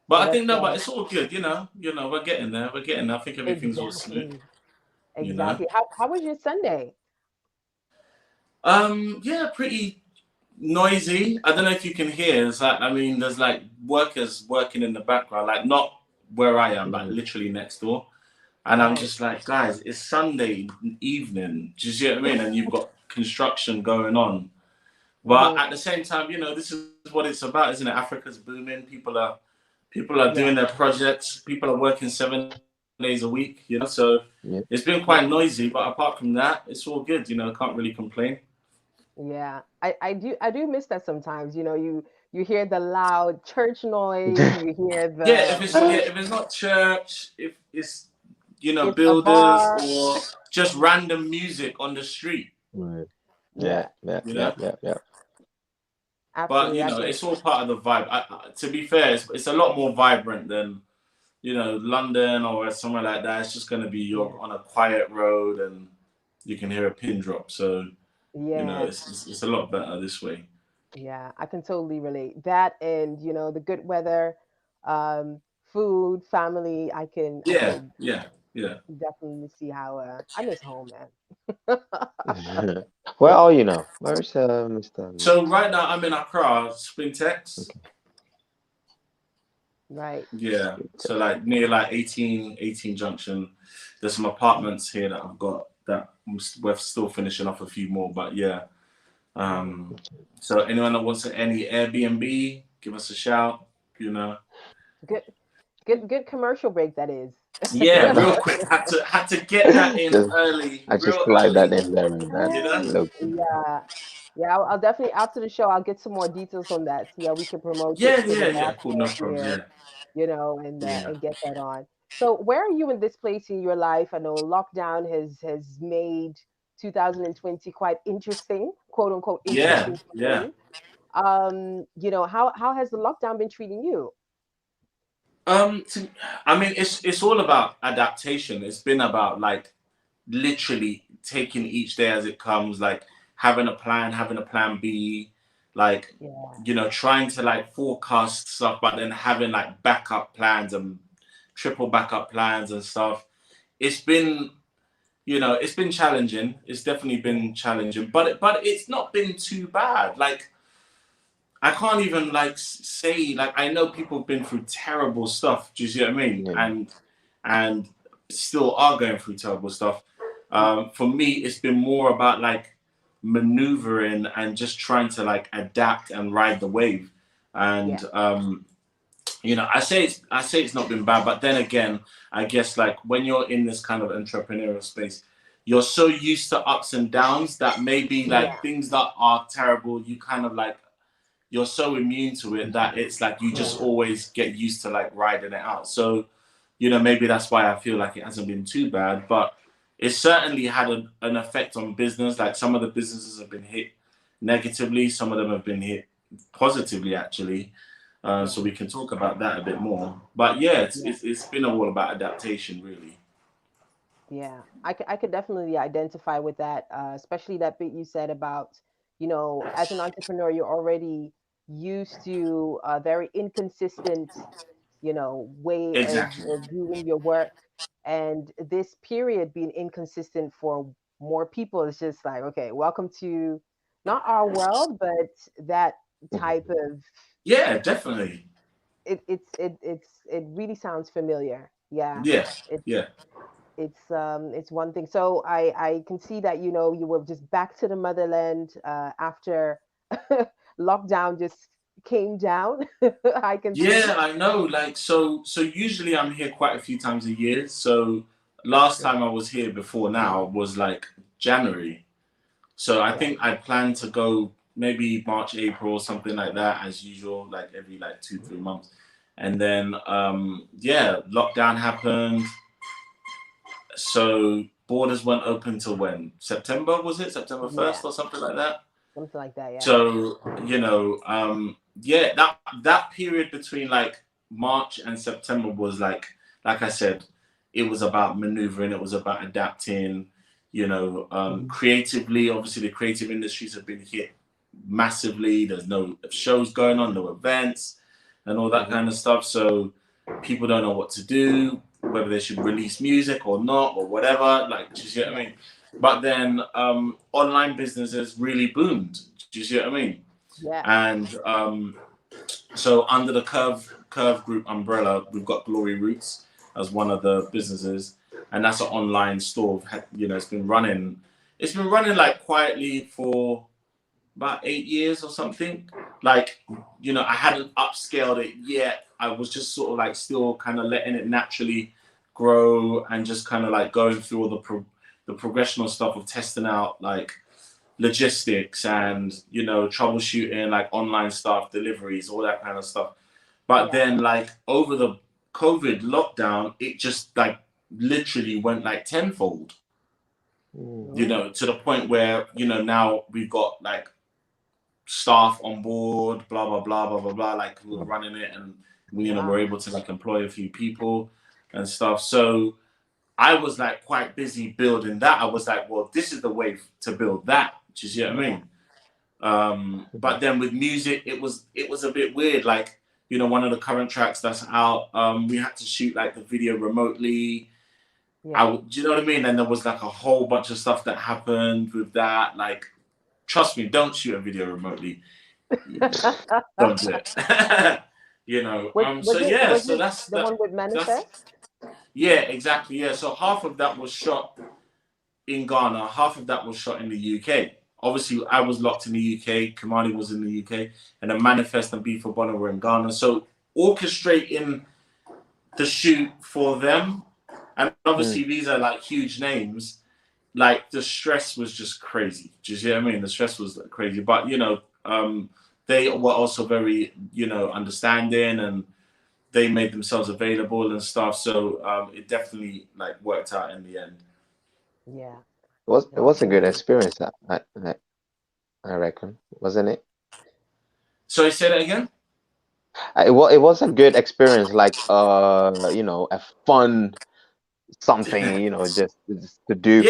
But I think let's no, but it's all good, we're getting there. We're getting there. I think everything's all smooth, exactly, you know. exactly. How was your Sunday? Yeah, pretty noisy. I don't know if you can hear. It's like, I mean, there's like workers working in the background, like not where I am, like Mhm. literally next door. And I'm Right. just like, guys, it's Sunday evening. Do you see what I mean? And you've got construction going on. But Hmm. at the same time, this is what it's about, isn't it? Africa's booming. People are doing Yeah. their projects. People are working 7 days a week. So Yeah. it's been quite Yeah. noisy. But apart from that, it's all good. Can't really complain. Yeah, I do miss that sometimes. You hear the loud church noise, you hear the If it's not church, if it's it's a builders bar. or just random music on the street, Right. Yeah, Yeah, yeah, you yeah, know. yeah, yeah. But absolutely. I can. it's all part of the vibe. To be fair, it's a lot more vibrant than London or somewhere like that. It's just going to be Yeah, you're on a quiet road and you can hear a pin drop. So yeah, it's a lot better this way. yeah. I can totally relate that, and the good weather, food, family. I Yeah, can yeah, yeah. definitely see how. I miss home, man. Where are you now? Where's Mr. So Mix? right now I'm in Accra, Spintex. Okay. Right. Yeah. So like near like 18 Junction. There's some apartments here that I've got that we're still finishing off a few more. But yeah. Right. So anyone that wants any Airbnb, give us a shout, you know. Good. Good commercial break that is. Yeah, real quick. Had to get that in Just early, I just real slide that early. in there like that. You know? Look. Yeah. Yeah, I'll definitely after the show I'll get some more details on that. See how we can promote it Yeah, for the yeah, yeah. Cool, no diaspora problems. here, Yeah. and Yeah. and get that on. So where are you in this place in your life? I know lockdown has made 2020 quite interesting, quote unquote Yeah, interesting for yeah. many. How has the lockdown been treating you? I mean, it's all about adaptation. It's been about like literally taking each day as it comes, like having a plan B, like Yeah, trying to like forecast stuff, but then having like backup plans and triple backup plans and stuff. It's been, it's been challenging. It's definitely yeah, been challenging, but it's not been too bad. Like I can't even like say like I know people have been through terrible stuff. Do you see what I mean? Yeah. And still are going through terrible stuff. For me, it's been more about like maneuvering and just trying to like adapt and ride the wave. yeah, And I say it's not been bad, but then again, I guess like when you're in this kind of entrepreneurial space, you're so used to ups and downs that maybe yeah, like things that are terrible, you kind of like you're so immune to it that it's like you just yeah, always get used to like riding it out. So, maybe that's why I feel like it hasn't been too bad, but it certainly had an effect on business. Like some of the businesses have been hit negatively, some of them have been hit positively, actually. yeah, So we can talk about that a bit more. But yeah, it's, yeah. it's, it's been all about adaptation, really. Yeah, I could definitely identify with that, especially that bit you said about, as an entrepreneur, you're already used to a very inconsistent, way Exactly. of doing your work. And this period being inconsistent for more people is just like, okay, welcome to not our world, but that type Mhm. of Yeah, definitely. it really sounds familiar. Yeah. Yeah, yeah. It's one thing. So I can see that you were just back to the motherland after lockdown just came down. I can Yeah, see. I know. Like, so usually I'm here quite a few times a year. So last Right, time I was here before now was like January. So I right. think I plan to go maybe March, April, something like that, as usual, like every like 2, 3 months. And then yeah, lockdown happened. So borders weren't open till when? September, was it? September Yeah, 1st or something like that? something like that. Yeah, So, yeah, that period between like March and September was like I said, it was about maneuvering, it was about adapting, creatively. Obviously, the creative industries have been hit massively. There's no shows going on, no events, and all that hmm kind of stuff. So people don't know what to do, whether they should release music or not, or whatever. Like, do you see what I yeah, mean? But then online businesses really boomed. Do you see what I mean? yeah. And so under the Curve Group umbrella, we've got Glory Roots as one of the businesses, and that's an online store. It's been running. It's been running like quietly for about 8 years or something. Like, I hadn't upscaled it yet. I was just sort of like still kind of letting it naturally grow and just kind of like going through all the progressional stuff of testing out like logistics and, you know, troubleshooting, like online stuff, deliveries, all that kind of stuff. But then like over the COVID lockdown, it just like literally went like tenfold, you know, to the point where, you know, now we've got like staff on board, blah, blah, blah, blah, blah, blah, like who are running it, and we, you know, we're able to like employ a few people and stuff. So I was like quite busy building that. I was like, well, this is the way to build that. Do you see what I mean? But then with music, it was a bit weird. Like, you know, one of the current tracks that's out, we had to shoot like the video remotely. Do you know what I mean? And there was like a whole bunch of stuff that happened with that. Like, trust me, don't shoot a video remotely. Don't do it. You know. So that's the one with Manifest. Yeah, exactly. Yeah. So half of that was shot in Ghana, half of that was shot in the UK. Obviously, I was locked in the UK, Kamani was in the UK, and then Manifest and B for Bono were in Ghana. So orchestrating the shoot for them, and obviously these are like huge names, like the stress was just crazy. Do you see what I mean? The stress was crazy. But, you know, they were also very, you know, understanding, and they made themselves available and stuff. So it definitely like worked out in the end. Yeah. It was a good experience, I reckon, wasn't it? Sorry, say that again? It was a good experience, like you know, a fun something, you know, just to do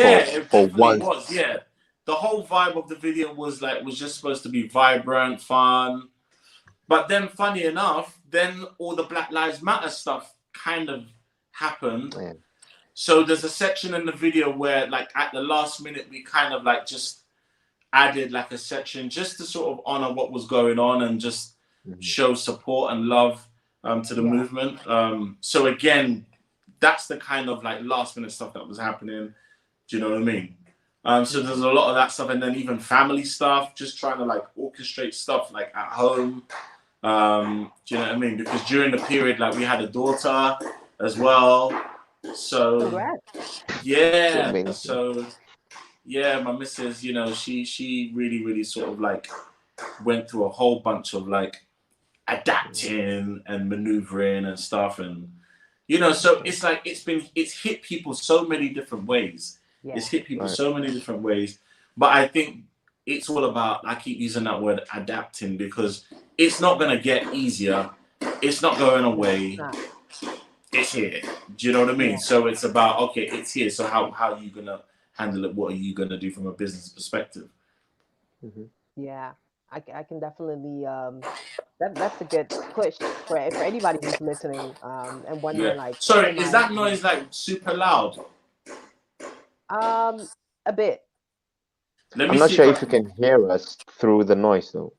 for once. Was, yeah. The whole vibe of the video was just supposed to be vibrant, fun. But then, funny enough, then all the Black Lives Matter stuff kind of happened. Yeah. So there's a section in the video where, like, at the last minute, we kind of like just added like a section just to sort of honor what was going on and just show support and love to the movement. So again, that's the kind of like last minute stuff that was happening. Do you know what I mean? So there's a lot of that stuff, and then even family stuff, just trying to like orchestrate stuff like at home. Do you know what I mean? Because during the period, like we had a daughter as well. So yeah, so yeah, my missus, you know, she really sort of like went through a whole bunch of like adapting and maneuvering and stuff, and you know, so it's like it's hit people so many different ways. It's hit people so many different ways, but I think it's all about, I keep using that word, adapting, because it's not going to get easier. It's not going away. It's here. Do you know what I mean? So it's about, okay, it's here. So how are you going to handle it? What are you going to do from a business perspective? Yeah, I can definitely, that's a good push for anybody who's listening and wondering like. Sorry, is that noise like super loud? A bit. I'm not sure if you can hear us through the noise though.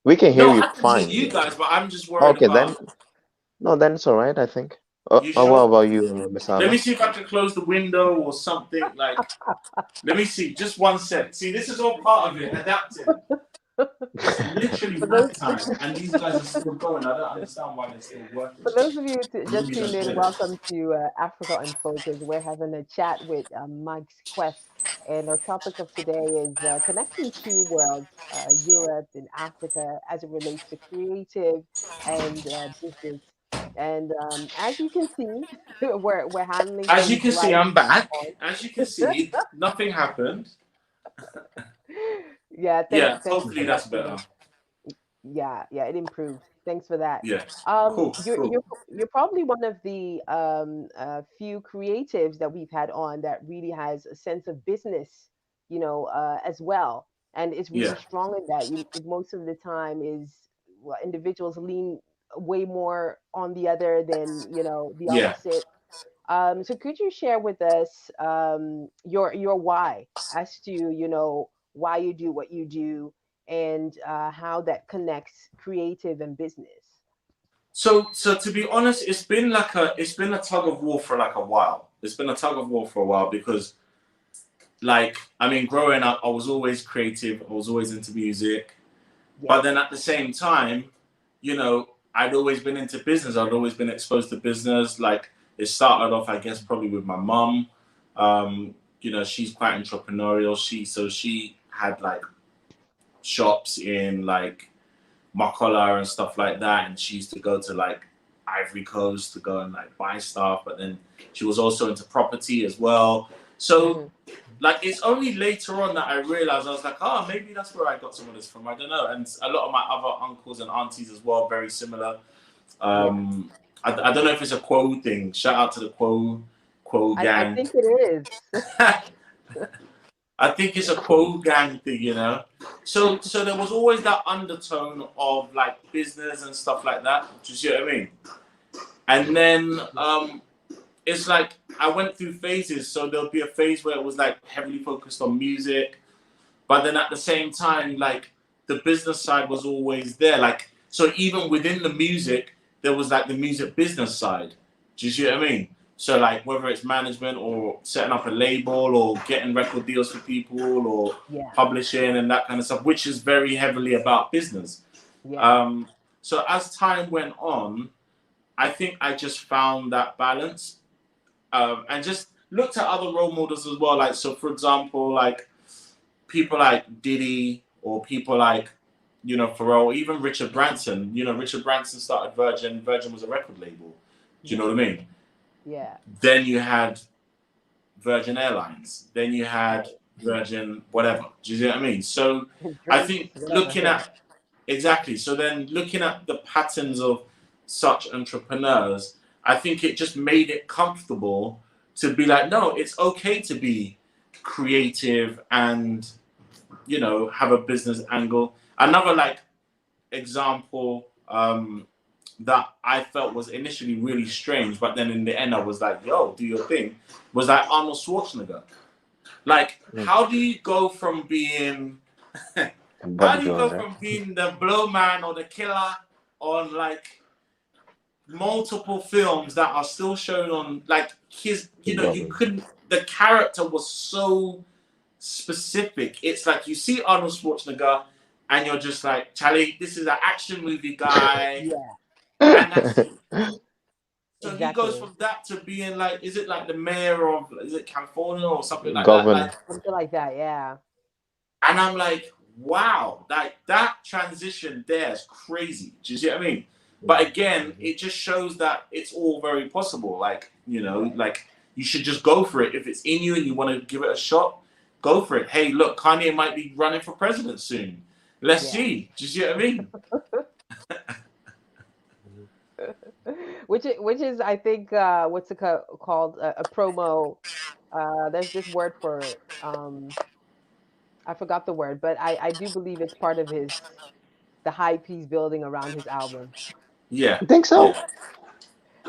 We can hear you fine. You guys, but I'm just worried about... then it's all right, I think. What about you, Miss Let me see if I can close the window or something. Like, let me see. Just one sec. See, this is all part of it. Adapting. It's literally night time, and these guys are still going. I don't understand why they're still working. For those of you just tuned in, welcome to Africa Unfocused. We're having a chat with Myx Quest, and our topic of today is connecting two worlds, Europe and Africa, as it relates to creative and business. And as you can see, we're handling. As you can see, I'm back. As you can see, nothing happened. Hopefully that's better. Yeah, it improved. Thanks for that. Yeah. Cool. You're probably one of the few creatives that we've had on that really has a sense of business, you know, as well, and is really strong in that. Most of the time is individuals lean way more on the other than, you know, the opposite. So could you share with us your why as to, you know, why you do what you do, and how that connects creative and business? So to be honest, it's been a tug of war for like a while. It's been a tug of war for a while because, like, I mean, growing up, I was always creative. I was always into music, but then at the same time, you know, I'd always been into business. I'd always been exposed to business. Like, it started off, I guess, probably with my mum. You know, she's quite entrepreneurial. She had like shops in like Makola and stuff like that, and she used to go to like Ivory Coast to go and like buy stuff. But then she was also into property as well. So like it's only later on that I realized I was like, oh, maybe that's where I got some of this from. I don't know. And a lot of my other uncles and aunties as well, very similar. I don't know if it's a Quo thing. Shout out to the Quo I gang. think it is. I think it's a Quo gang thing, you know. So there was always that undertone of like business and stuff like that. Do you see what I mean? And then it's like I went through phases. So there'll be a phase where it was like heavily focused on music, but then at the same time, like the business side was always there. Like so, even within the music, there was like the music business side. Do you see what I mean? So like whether it's management or setting up a label or getting record deals for people or Yeah. publishing and that kind of stuff, which is very heavily about business. Yeah. So as time went on, I think I just found that balance and just looked at other role models as well. Like so, for example, like people like Diddy or people like Pharrell, even Richard Branson. Richard Branson started Virgin. Virgin was a record label. Do you know what I mean? Yeah. Then you had Virgin Airlines. Then you had Virgin whatever. Do you see what I mean? So I think looking at exactly. So then looking at the patterns of such entrepreneurs, I think it just made it comfortable to be like, no, it's okay to be creative and have a business angle. Another like example that I felt was initially really strange, but then in the end I was like, yo, do your thing, was like Arnold Schwarzenegger. Like, how do you go from being the blow man or the killer on like multiple films that are still shown on like his, you couldn't, the character was so specific. It's like you see Arnold Schwarzenegger and you're just like, Charlie, this is an action movie guy. And that's it. So he goes from that to being like, is it like the mayor of, is it California or something like that? Like, something like that, yeah. And I'm like, wow, like that transition there is crazy. Do you see what I mean? But again, it just shows that it's all very possible. Like, like you should just go for it. If it's in you and you want to give it a shot, go for it. Hey, look, Kanye might be running for president soon. Let's see. Do you see what I mean? Which is I think what's it called a promo. There's this word for it. I forgot the word, but I do believe it's part of the hype he's building around his album. Yeah. You think so? Yeah.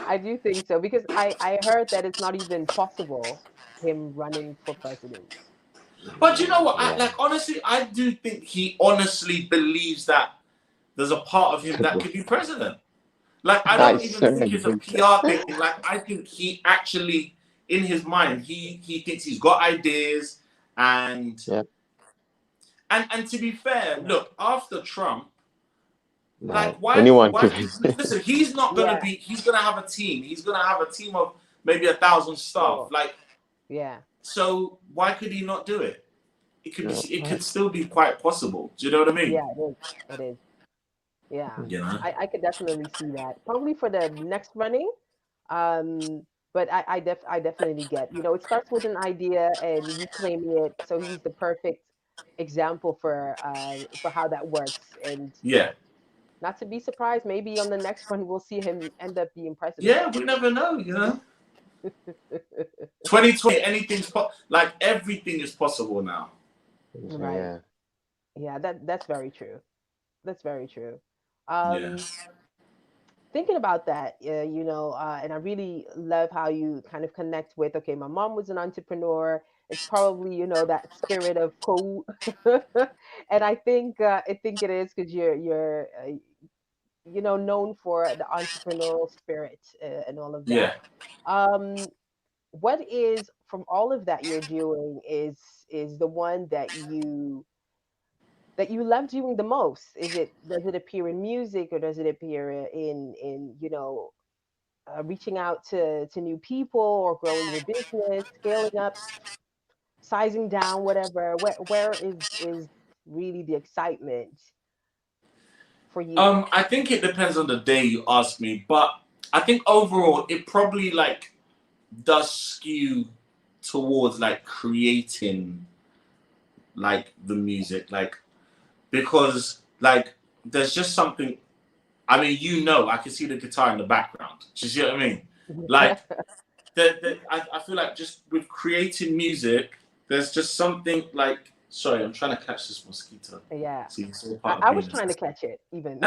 I do think so because I heard that it's not even possible him running for president. But you know what? Honestly, I do think he honestly believes that there's a part of him that could be president. Like, I don't even think it's a PR thing. Like, I think he actually, in his mind, he thinks he's got ideas and to be fair, look, after Trump, like why listen, he's not gonna be, he's gonna have a team. He's gonna have a team of maybe 1,000 staff. Like, so why could he not do it? It could still be quite possible. Do you know what I mean? Yeah, it is. Yeah. I could definitely see that. Probably for the next running. But I definitely get, it starts with an idea and you claiming it. So he's the perfect example for how that works. And not to be surprised, maybe on the next one we'll see him end up being president. Yeah, we never know, 2020, everything is possible now. Right. Yeah, that's very true. That's very true. Thinking about that, and I really love how you kind of connect with, okay, my mom was an entrepreneur. It's probably, that spirit of and I think it is because you're known for the entrepreneurial spirit and all of that. What is, from all of that you're doing, is the one that you love doing the most? Does it appear in music, or does it appear in reaching out to new people, or growing your business, scaling up, sizing down, whatever? Where is really the excitement for you? I think it depends on the day you ask me, but I think overall it probably like does skew towards like creating like the music, like because like there's just something. I mean, I can see the guitar in the background. Do you see what I mean? Like I feel like just with creating music, there's just something like. Sorry, I'm trying to catch this mosquito. Yeah. See, it's all part of I being was a trying to catch it even.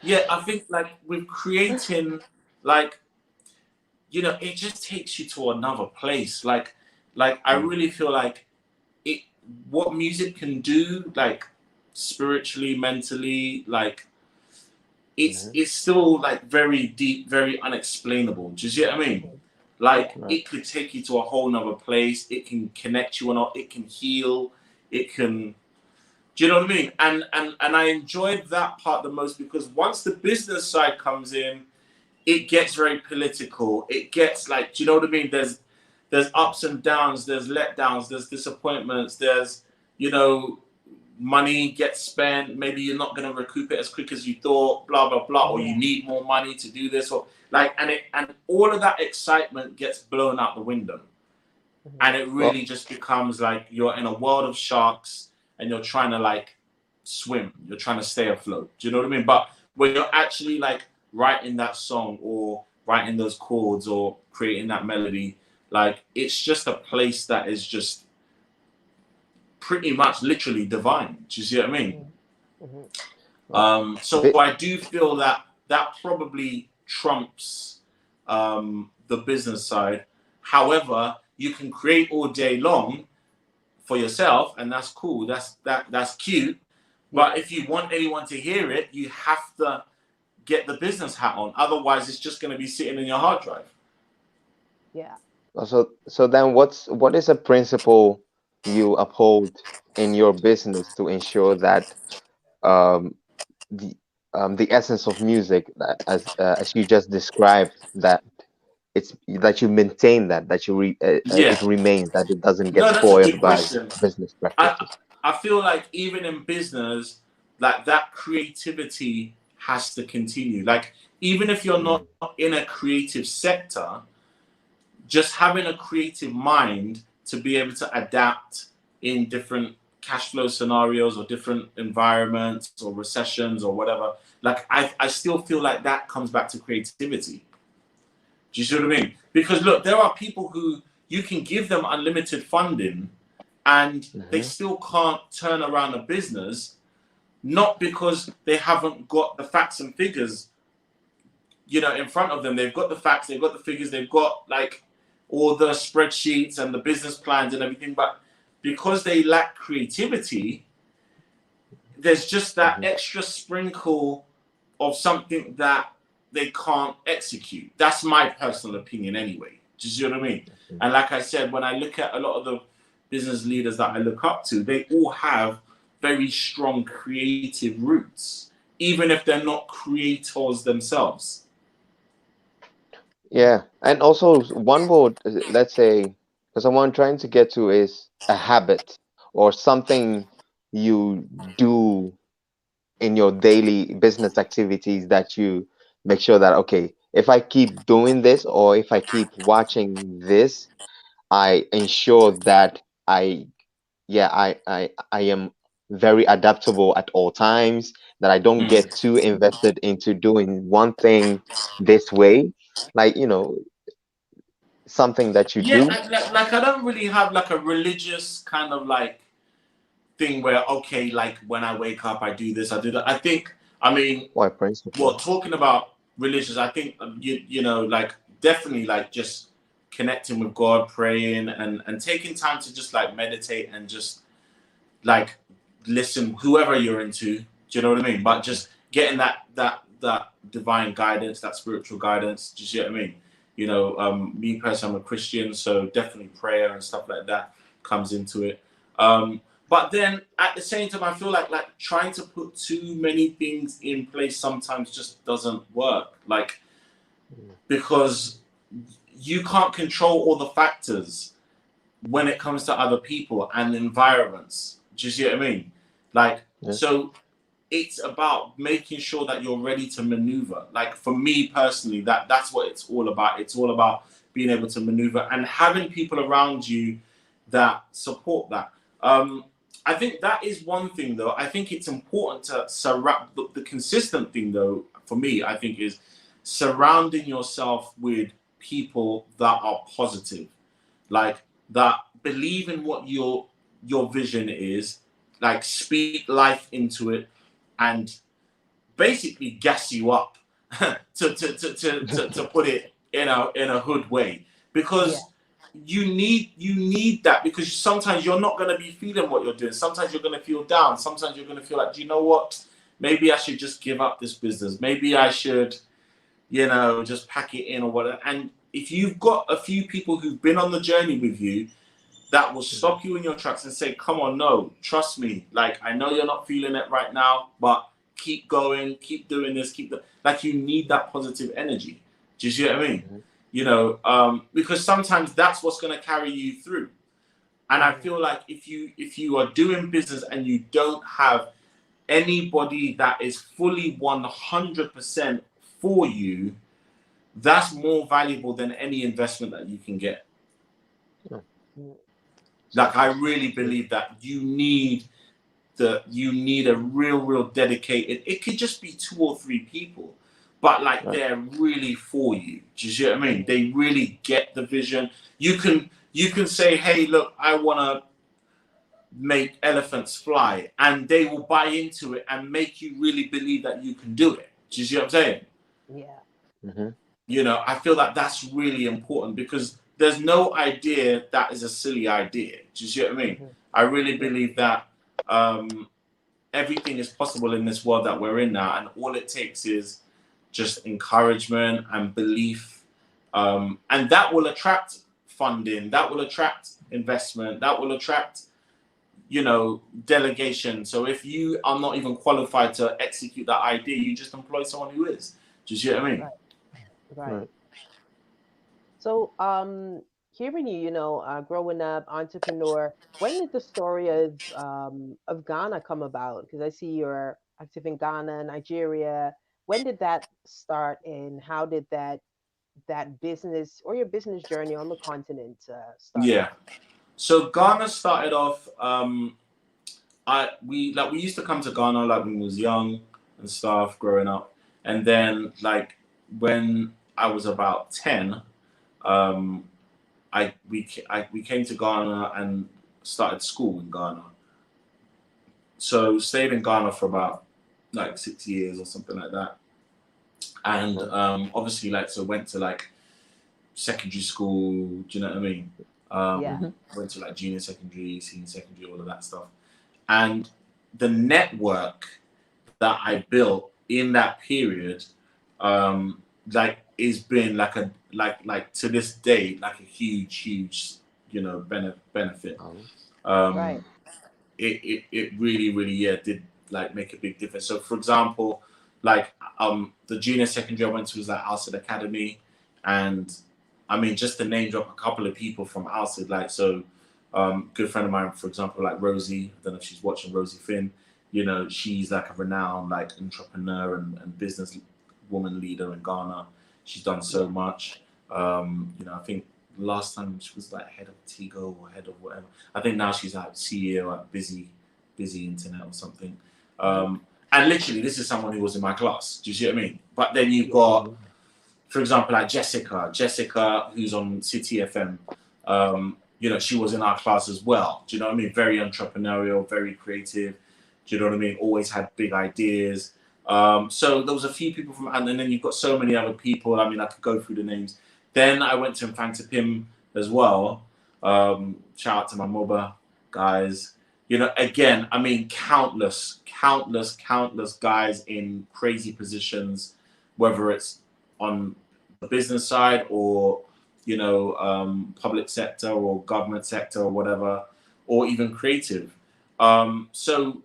Yeah, I think like with creating, like it just takes you to another place. Like I really feel like it. What music can do, like spiritually, mentally, like it's still like very deep, very unexplainable. Do you see what I mean? Yeah. Like it could take you to a whole nother place. It can connect you or not. It can heal. It can. Do you know what I mean? And I enjoyed that part the most because once the business side comes in, it gets very political. It gets like, do you know what I mean? There's ups and downs, there's letdowns, there's disappointments, there's, money gets spent, maybe you're not gonna recoup it as quick as you thought, blah blah blah, or you Yeah. need more money to do this, or like and all of that excitement gets blown out the window. And it Well, really just becomes like you're in a world of sharks and you're trying to like swim. You're trying to stay afloat. Do you know what I mean? But when you're actually like writing that song or writing those chords or creating that melody, like it's just a place that is just pretty much literally divine. Do you see what I mean? So bi- I do feel that that probably trumps the business side. However, you can create all day long for yourself, and that's cool. That's cute. But if you want anyone to hear it, you have to get the business hat on. Otherwise, it's just going to be sitting in your hard drive. Yeah. so then what is a principle you uphold in your business to ensure that um the the essence of music that as you just described, that it's that you maintain that Yeah. it remains, that it doesn't get No, that's a spoiled good by question. business I practices. I feel like even in business, like that creativity has to continue. Like even if you're not in a creative sector, just having a creative mind to be able to adapt in different cash flow scenarios or different environments or recessions or whatever. Like I still feel like that comes back to creativity. Do you see what I mean? Because look, there are people who you can give them unlimited funding and they still can't turn around a business, not because they haven't got the facts and figures, in front of them. They've got the facts, they've got the figures, they've got like all the spreadsheets and the business plans and everything, but because they lack creativity, there's just that extra sprinkle of something that they can't execute. That's my personal opinion anyway. Do you see what I mean? And like I said, when I look at a lot of the business leaders that I look up to, they all have very strong creative roots, even if they're not creators themselves. Yeah, and also one word, let's say, because what I'm trying to get to is a habit or something you do in your daily business activities that you make sure that, okay, if I keep doing this or if I keep watching this, I ensure that I am very adaptable at all times, that I don't Mm. get too invested into doing one thing this way. Like, something that you Yeah, do. like I don't really have like a religious kind of like thing where okay, like when I wake up, I do this, I do that. I think, I mean, Or a well, principle. talking about religious, I think like definitely like just connecting with God, praying and taking time to just like meditate and just like listen, whoever you're into. Do you know what I mean? But just getting that divine guidance, that spiritual guidance. Do you see what I mean? Me personally, I'm a Christian, so definitely prayer and stuff like that comes into it. But then at the same time, I feel like trying to put too many things in place sometimes just doesn't work. Like because you can't control all the factors. when it comes to other people and environments. Do you see what I mean? Like, Yeah. so it's about making sure that you're ready to maneuver. Like for me personally, that's what it's all about. It's all about being able to maneuver and having people around you that support that. I think that is one thing though. I think it's important to surround the consistent thing though, for me, I think is surrounding yourself with people that are positive, like that believe in what your vision is, like speak life into it and basically gas you up to put it in a hood way, because you need that, because sometimes you're not going to be feeling what you're doing. Sometimes you're going to feel down. Sometimes you're going to feel like, do you know what? Maybe I should just give up this business. Maybe I should, just pack it in or whatever. And if you've got a few people who've been on the journey with you that will stop you in your tracks and say, come on, no, trust me. Like, I know you're not feeling it right now, but keep going, keep doing this, like you need that positive energy. Do you see what I mean? Because sometimes that's what's going to carry you through. And I feel like if you are doing business and you don't have anybody that is fully 100% for you, that's more valuable than any investment that you can get. Like, I really believe that you need a real dedicated, it could just be 2 or 3 people, but like they're really for you. Do you see what I mean? They really get the vision. You can say, hey, look, I want to make elephants fly, and they will buy into it and make you really believe that you can do it. Do you see what I'm saying? Yeah. Mm-hmm. I feel that that's really important, because there's no idea that is a silly idea. Do you see what I mean? I really believe that everything is possible in this world that we're in now, and all it takes is just encouragement and belief, and that will attract funding, that will attract investment, that will attract delegation. So if you are not even qualified to execute that idea, you just employ someone who is. Do you see what I mean? Right. So, hearing you, growing up, entrepreneur, when did the story of Ghana come about? Because I see you're active in Ghana, Nigeria. When did that start, and how did that business or your business journey on the continent start? Yeah. So Ghana started off. We used to come to Ghana like when we was young and stuff, growing up, and then like when I was about 10. We came to Ghana and started school in Ghana. So stayed in Ghana for about like 6 years or something like that. And obviously so went to like secondary school, do you know what I mean? Went to like junior secondary, senior secondary, all of that stuff. And the network that I built in that period, is been like to this day like a huge benefit. It really did like make a big difference. So for example, like the junior secondary I went to was like Alcid Academy, and I mean, just to name drop a couple of people from Alcid, like so good friend of mine, for example, like Rosie, I don't know if she's watching, Rosie Finn, she's like a renowned like entrepreneur and business woman leader in Ghana. She's done so much. I think last time she was like head of Tigo or head of whatever. I think now she's like CEO at Busy Internet or something. And literally, this is someone who was in my class. Do you see what I mean? But then you've got, for example, like Jessica, who's on City FM. She was in our class as well. Do you know what I mean? Very entrepreneurial, very creative. Do you know what I mean? Always had big ideas. So there was a few people and then you've got so many other people. I mean, I could go through the names. Then I went to Infanta Pim as well. Shout out to my MOBA guys. Again, I mean, countless guys in crazy positions, whether it's on the business side or, public sector or government sector or whatever, or even creative. So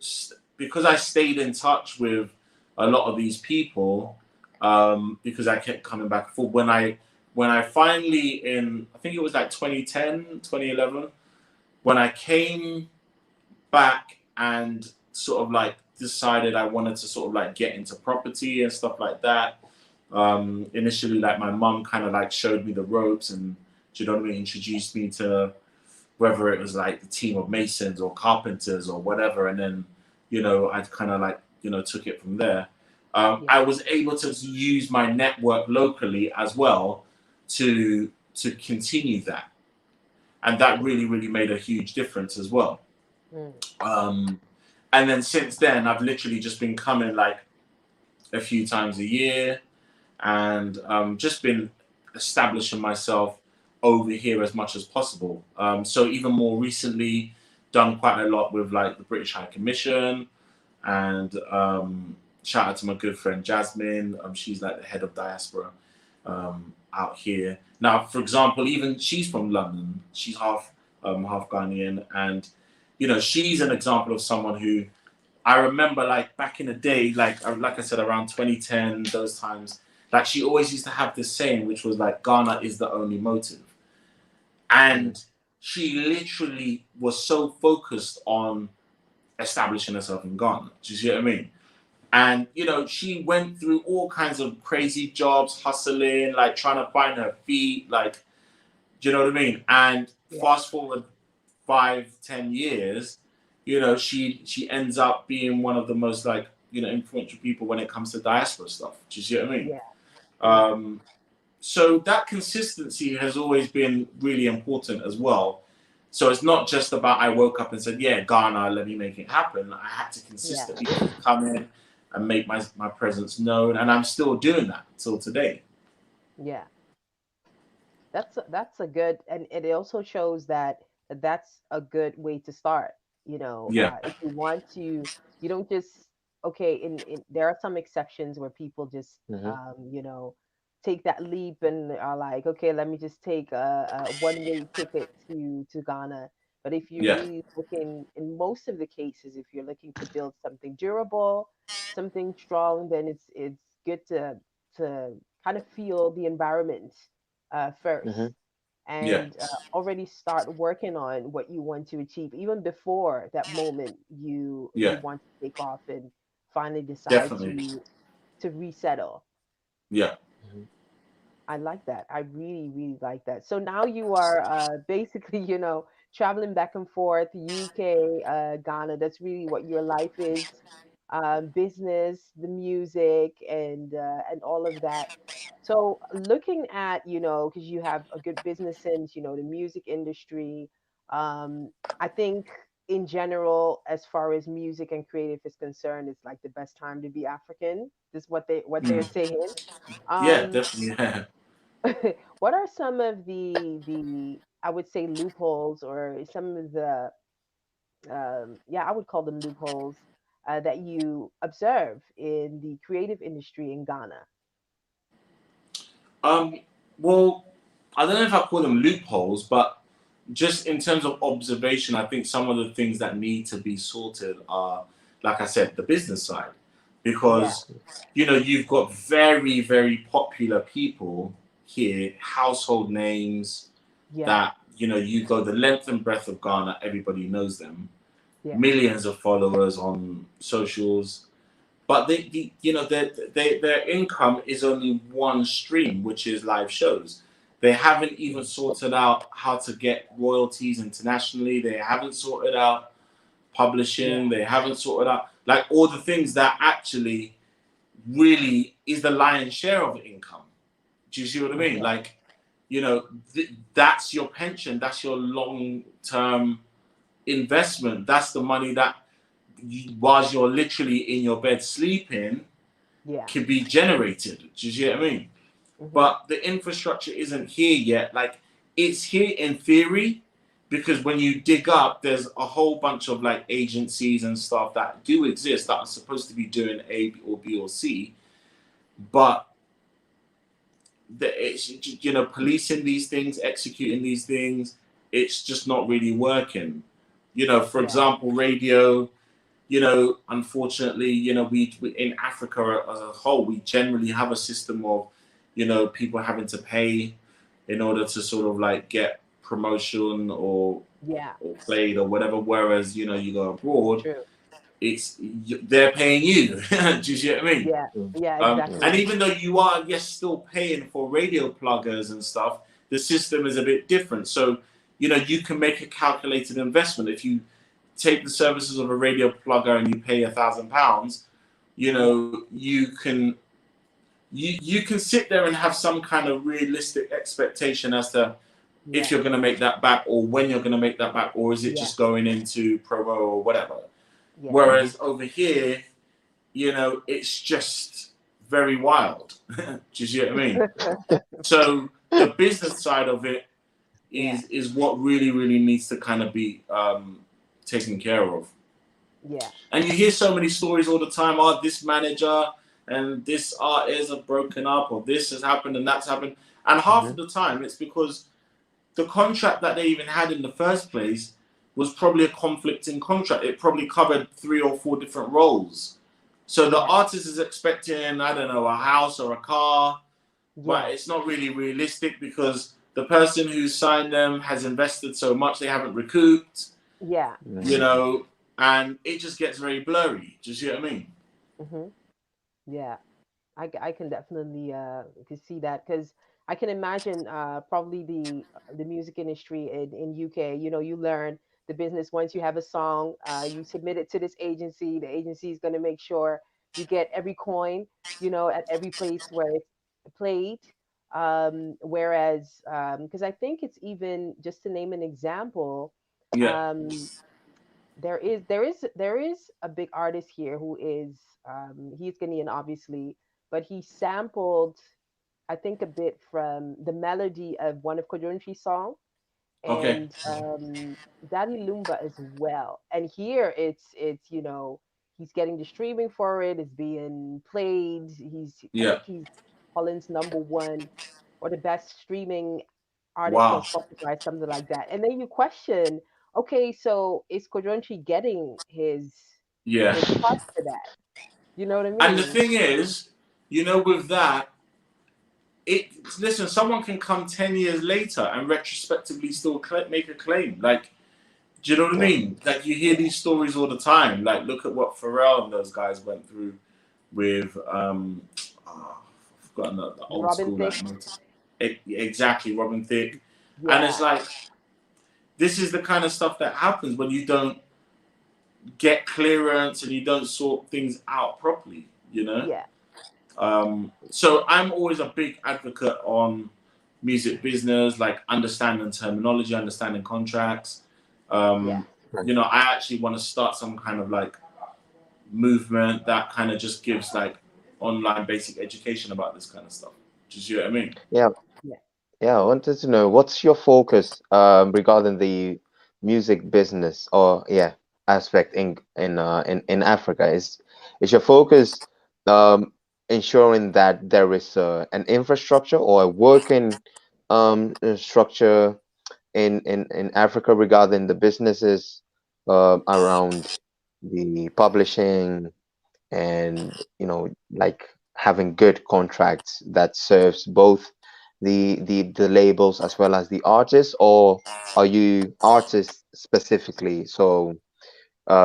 because I stayed in touch with a lot of these people, because I kept coming back and forth. When I finally I think it was like 2010, 2011, when I came back and sort of like decided I wanted to sort of like get into property and stuff like that. Initially, like my mum kind of like showed me the ropes and, do you know what I mean, introduced me to whether it was like the team of masons or carpenters or whatever. And then, you know, I kind of like, you know, took it from there. I was able to use my network locally as well to continue that. And that really, really made a huge difference as well. And then since then, I've literally just been coming like a few times a year and just been establishing myself over here as much as possible. So even more recently, done quite a lot with like the British High Commission, and shout out to my good friend Jasmine. She's like the head of Diaspora out here. Now, for example, even she's from London. She's half Ghanaian, and you know, she's an example of someone who I remember like back in the day, like I said, around 2010, those times, like she always used to have this saying, which was like, Ghana is the only motive. And she literally was so focused on establishing herself in Ghana. Do you see what I mean? And, you know, she went through all kinds of crazy jobs, hustling, like trying to find her feet, like, do you know what I mean? And fast forward 5-10 years, you know, she ends up being one of the most like, you know, influential people when it comes to diaspora stuff. Do you see what I mean? So that consistency has always been really important as well. So it's not just about I woke up and said, yeah, Ghana, let me make it happen. I had to consistently come in and make my presence known, and I'm still doing that till today. Yeah, that's a good, and it also shows that that's a good way to start. You know, if you want to, you don't just in there are some exceptions where people just you know, take that leap and are like, okay, let me just take a one-way ticket to Ghana. But if you're really looking, in most of the cases, if you're looking to build something durable, something strong, then it's good to kind of feel the environment first, and already start working on what you want to achieve, even before that moment you want to take off and finally decide to resettle. I like that. I really, really like that. So now you are basically, you know, traveling back and forth, UK, Ghana. That's really what your life is. Business, the music, and all of that. So looking at, you know, because you have a good business sense, you know, the music industry. I think in general, as far as music and creative is concerned, it's like the best time to be African. This is what they're saying. Definitely. What are some of the I would say loopholes, or some of the I would call them loopholes, that you observe in the creative industry in Ghana? Well, I don't know if I call them loopholes, but just in terms of observation, I think some of the things that need to be sorted are, like I said, the business side. Because, you know, you've got very, very popular people here, household names that, you know, you go the length and breadth of Ghana, everybody knows them. Millions of followers on socials. But you know, their income is only one stream, which is live shows. They haven't even sorted out how to get royalties internationally. They haven't sorted out publishing. They haven't sorted out like all the things that actually really is the lion's share of the income. Do you see what I mean? Like, you know, that's your pension. That's your long-term investment. That's the money that whilst you're literally in your bed sleeping, can be generated. Do you see what I mean? But the infrastructure isn't here yet. Like, it's here in theory, because when you dig up, there's a whole bunch of like agencies and stuff that do exist that are supposed to be doing A or B or C, but it's, you know, policing these things, executing these things, it's just not really working. You know, for example, radio. You know, unfortunately, you know, we in Africa as a whole, we generally have a system of, you know, people having to pay in order to sort of like get promotion or Yeah. played or whatever. Whereas, you know, you go abroad, True. they're paying you. Do you see what I mean? Yeah. Yeah. And Exactly. even though you are, yes, still paying for radio pluggers and stuff, the system is a bit different. So, you know, you can make a calculated investment. If you take the services of a radio plugger and you pay £1,000, you know, you can sit there and have some kind of realistic expectation as to if Yeah. you're going to make that back or when you're going to make that back, or is it Yeah. just going into promo or whatever. Yeah. Whereas over here, you know, it's just very wild. Do you see what I mean? So the business side of it is what really needs to kind of be taken care of. Yeah. And you hear so many stories all the time. Oh, this manager and this artist have broken up, or this has happened and that's happened. And half of the time, it's because the contract that they even had in the first place was probably a conflicting contract. It probably covered 3 or 4 different roles. So the artist is expecting, I don't know, a house or a car, but it's not really realistic because the person who signed them has invested so much they haven't recouped. Yeah. You know, and it just gets very blurry. Do you see what I mean? Yeah. I can definitely can see that, because I can imagine probably the music industry in UK. You know, you learn the business once you have a song, you submit it to this agency. The agency is going to make sure you get every coin, you know, at every place where it's played. Whereas, because I think it's even, just to name an example, Yeah. um, there is a big artist here who is he's Ghanaian, obviously, but he sampled, I think, a bit from the melody of one of Kodunchi's song, Okay. and Daddy Lumba as well. And here it's you know, he's getting the streaming for it. It's being played. I Yeah. think he's Holland's #1 or the best streaming artist on Wow. Spotify, something like that. And then you question, okay, so is Kodunchi getting Yeah. his part for that? You know what I And the mean? thing is, you know, with that, listen, someone can come 10 years later and retrospectively still make a claim. Like, do you know what I mean? Like, you hear these stories all the time. Like, look at what Pharrell and those guys went through with, I've forgotten the old Robin school, Thicke. like, exactly, Robin Thicke. Yeah. And it's like, this is the kind of stuff that happens when you don't get clearance and you don't sort things out properly, you know? Yeah. So I'm always a big advocate on music business, like understanding terminology, understanding contracts. You know, I actually want to start some kind of like movement that kind of just gives like online basic education about this kind of stuff. Do you see what I mean? Yeah. Yeah. Yeah, I wanted to know what's your focus regarding the music business or aspect in Africa. Is your focus um ensuring that there is an infrastructure or a working structure in Africa regarding the businesses around the publishing and like having good contracts that serves both the labels as well as the artists, or are you artists specifically, so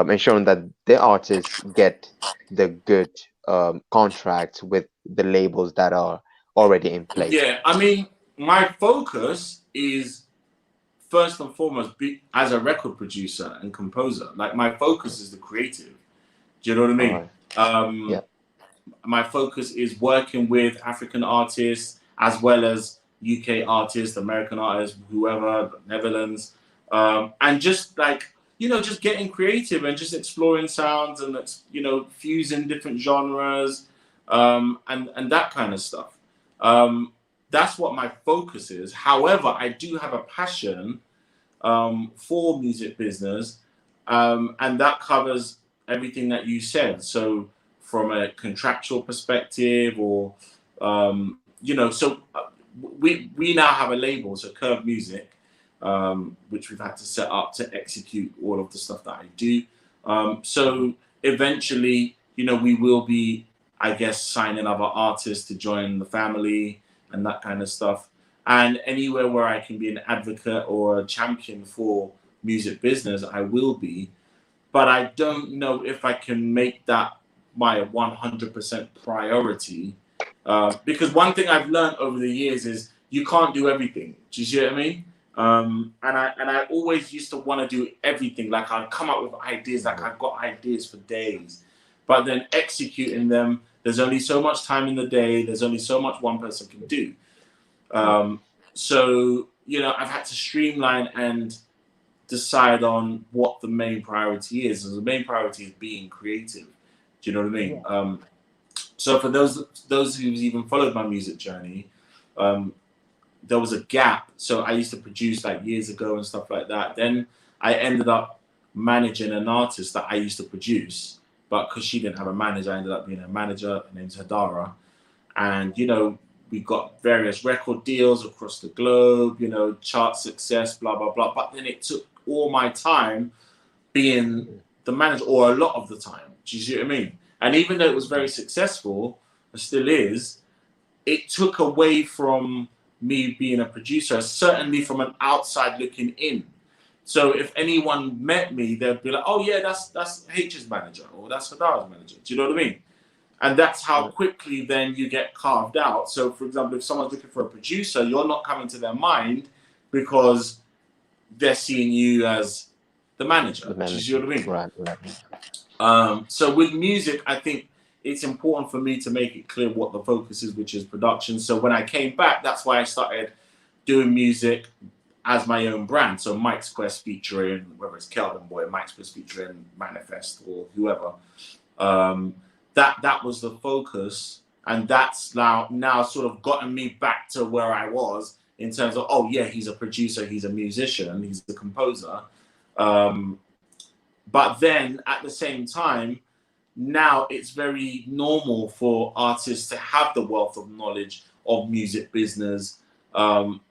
ensuring that the artists get the good contracts with the labels that are already in place? Yeah, I mean, my focus is first and foremost as a record producer and composer. Like, my focus is the creative. Do you know what I All mean? right. Yeah. My focus is working with African artists as well as UK artists, American artists, whoever, Netherlands, and just like, you know, just getting creative and just exploring sounds and, you know, fusing different genres, and that kind of stuff. That's what my focus is. However, I do have a passion for music business, and that covers everything that you said. So from a contractual perspective, or you know, so we now have a label, so Curve Music, which we've had to set up to execute all of the stuff that I do. So eventually, you know, we will be, I guess, signing other artists to join the family and that kind of stuff. And anywhere where I can be an advocate or a champion for music business, I will be. But I don't know if I can make that my 100% priority. Because one thing I've learned over the years is you can't do everything. Do you see what I mean? And I always used to want to do everything. Like I'd come up with ideas, like I've got ideas for days, but then executing them, there's only so much time in the day. There's only so much one person can do. So, I've had to streamline and decide on what the main priority is. And the main priority is being creative. Do you know what I mean? Yeah. So for those who've even followed my music journey, there was a gap. So I used to produce like years ago and stuff like that. Then I ended up managing an artist that I used to produce, but because she didn't have a manager, I ended up being a manager. Her name's Hadara. And, we got various record deals across the globe, chart success, blah, blah, blah. But then it took all my time being the manager, or a lot of the time. Do you see what I mean? And even though it was very successful, it still is, it took away from me being a producer, certainly from an outside looking in. So if anyone met me, they'd be like, oh yeah, that's H's manager, or that's Hadara's manager. Do you know what I mean? And that's how quickly then you get carved out. So, for example, if someone's looking for a producer, you're not coming to their mind because they're seeing you as the manager. Do you see what I mean? Right. So with music, I think it's important for me to make it clear what the focus is, which is production. So when I came back, that's why I started doing music as my own brand. So Myx Quest featuring, whether it's Kelvin Boy, Myx Quest featuring Manifest or whoever. That was the focus, and that's now sort of gotten me back to where I was in terms of, oh yeah, he's a producer, he's a musician, he's a composer. But then at the same time, now it's very normal for artists to have the wealth of knowledge of music business.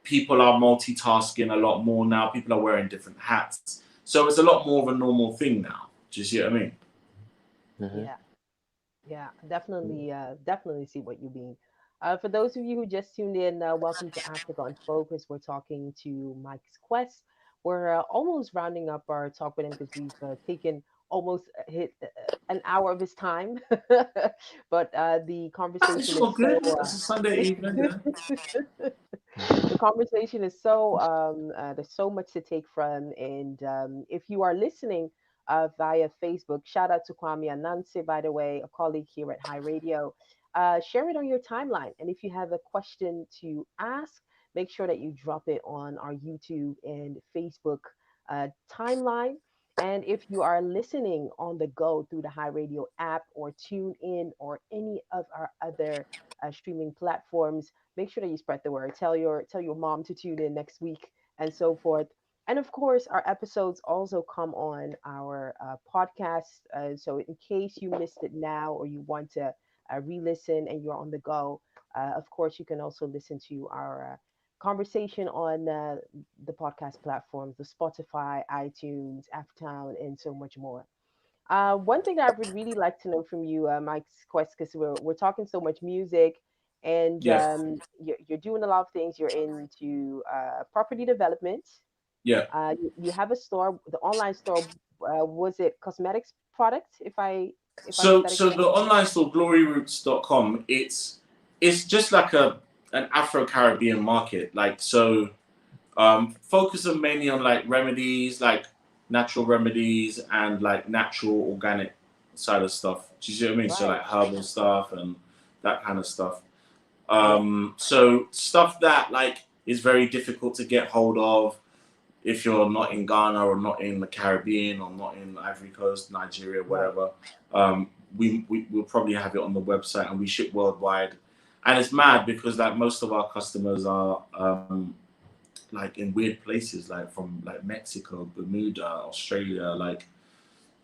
People are multitasking a lot more now. People are wearing different hats. So it's a lot more of a normal thing now. Do you see what I mean? Mm-hmm. Yeah, definitely see what you mean. For those of you who just tuned in, welcome to Africa on Focus. We're talking to Myx Quest. We're almost rounding up our talk with him because we've taken almost hit an hour of his time. But the It's conversation all is so good. It's a Sunday evening. Yeah. the conversation is so there's so much to take from, and if you are listening via Facebook, shout out to Kwame Anansi, by the way, a colleague here at High Radio. Share it on your timeline, and if you have a question to ask, make sure that you drop it on our YouTube and Facebook timeline. And if you are listening on the go through the High Radio app or tune in or any of our other streaming platforms, make sure that you spread the word. Tell your mom to tune in next week and so forth. And of course, our episodes also come on our podcast. So in case you missed it now or you want to re-listen and you're on the go, of course you can also listen to our conversation on the podcast platforms, the Spotify, iTunes, Aftown, and so much more. One thing that I would really like to know from you, Mike Quest, because we're talking so much music, and Yeah. you're doing a lot of things. You're into property development. Yeah. You have a store, the online store. Was it cosmetics products? If I So understand it so the correctly. online store gloryroots.com, it's just like an Afro-Caribbean market. Like so focusing mainly on like remedies, like natural remedies and like natural organic side of stuff. Do you see what I mean? So Right. like herbal stuff and that kind of stuff. Yeah. So stuff that like is very difficult to get hold of if you're not in Ghana or not in the Caribbean or not in Ivory Coast, Nigeria, Right. whatever. We'll probably have it on the website, and we ship worldwide. And it's mad because like most of our customers are like in weird places, like from like Mexico, Bermuda, Australia. Like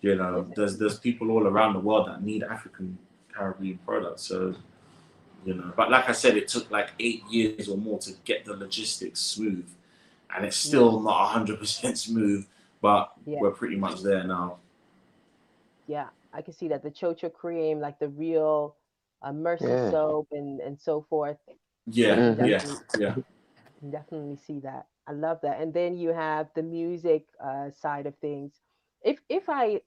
Listen. there's people all around the world that need African Caribbean products. So but like I said, it took like 8 years or more to get the logistics smooth, and it's still Yes. not 100% smooth, but Yeah. we're pretty much there now. Yeah. I can see that the chocho cream, like the real Mercy Yeah. soap and so forth. Yeah, Yeah. Mm-hmm. yeah, Definitely. yeah. Definitely see that. I love that. And then you have the music side of things. If I'm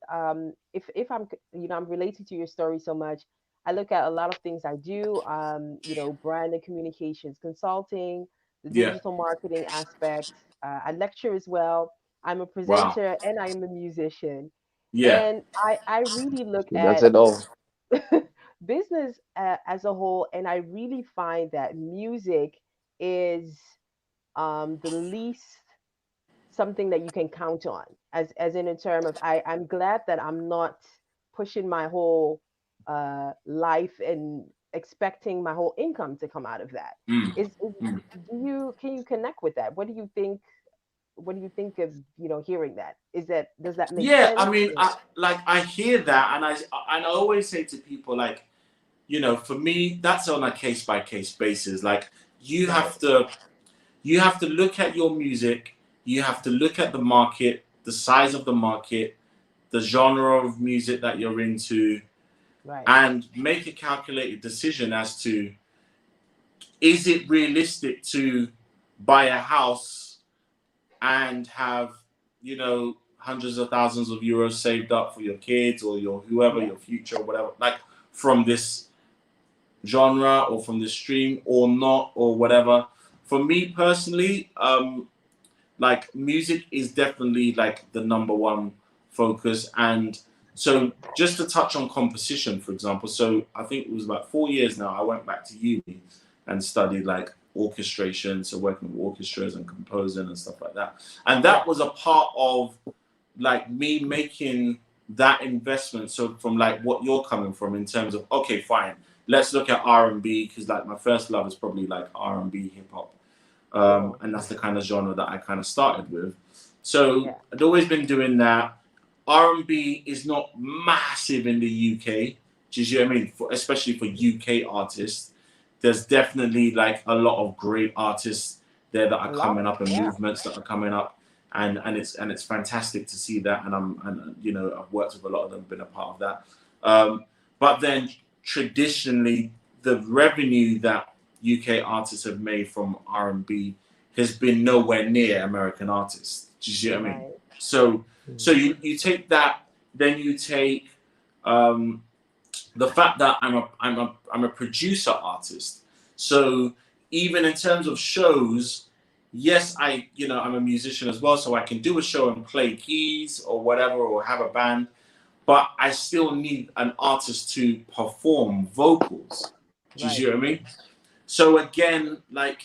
I'm related to your story so much, I look at a lot of things I do. Brand and communications consulting, the Yeah. digital marketing aspect. I lecture as well. I'm a Wow. presenter and I'm a musician. Yeah. And I really look He does at it all. business as a whole, and I really find that music is the least something that you can count on, as in term of I'm glad that I'm not pushing my whole life and expecting my whole income to come out of that. Mm. Is Mm. do you can you connect with that? What do you think of hearing that? Is that does that make Yeah, I sense? mean, I hear that, and I always say to people, like, for me, that's on a case by case basis. Like, you Right, have to you have to look at your music, you have to look at the market, the size of the market, the genre of music that you're into, right, and make a calculated decision as to, is it realistic to buy a house and have, hundreds of thousands of euros saved up for your kids or your whoever, yeah, your future, or whatever, like, from this genre or from this stream or not, or whatever. For me personally, like, music is definitely like the number one focus. And so, just to touch on composition, for example, so I think it was about 4 years now, I went back to uni and studied like orchestration, so working with orchestras and composing and stuff like that. And yeah, that was a part of like me making that investment. So from like what you're coming from in terms of, okay, fine, let's look at R&B, because like my first love is probably like R&B, hip hop, sure, and that's the kind of genre that I kind of started with. So yeah, I'd always been doing that. R&B is not massive in the UK. Do you see what I mean? Especially for UK artists, there's definitely like a lot of great artists there that a are lot, coming up, and yeah, movements that are coming up, and it's fantastic to see that. And I've worked with a lot of them, been a part of that. But then traditionally, the revenue that UK artists have made from R&B has been nowhere near American artists. Do you see what I mean? right, So so mhm, you take that, then you take um, the fact that I'm a producer artist. So even in terms of shows, yes, I'm a musician as well, so I can do a show and play keys or whatever, or have a band, but I still need an artist to perform vocals. Do you right, see what I mean? So again, like,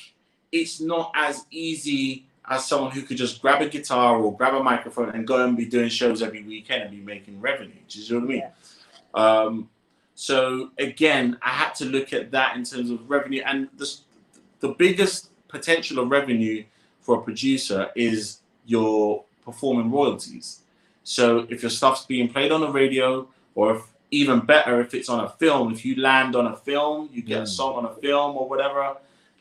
it's not as easy as someone who could just grab a guitar or grab a microphone and go and be doing shows every weekend and be making revenue. Do you see what I mean? yeah, Um, so again, I had to look at that in terms of revenue, and the biggest potential of revenue for a producer is your performing royalties. So if your stuff's being played on the radio, or if, even better, if it's on a film, if you land on a film, you get a Mm. song on a film or whatever,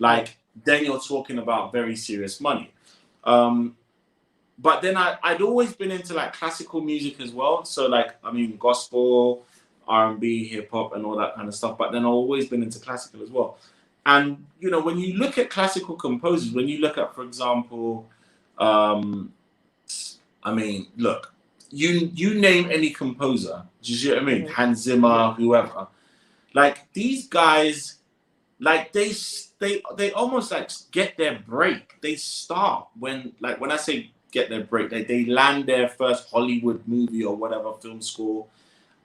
yeah, like, then you're talking about very serious money. Um, but then I'd always been into like classical music as well. So like, I mean, gospel, R&B, hip hop, and all that kind of stuff. But then I've always been into classical as well. And when you look at classical composers, when you look at, for example, um, I mean, look, you name any composer. Do you see what I mean? hmm, Hans yeah, Zimmer, whoever. Like, these guys, like, they almost like get their break. They start when I say get their break, they land their first Hollywood movie or whatever film score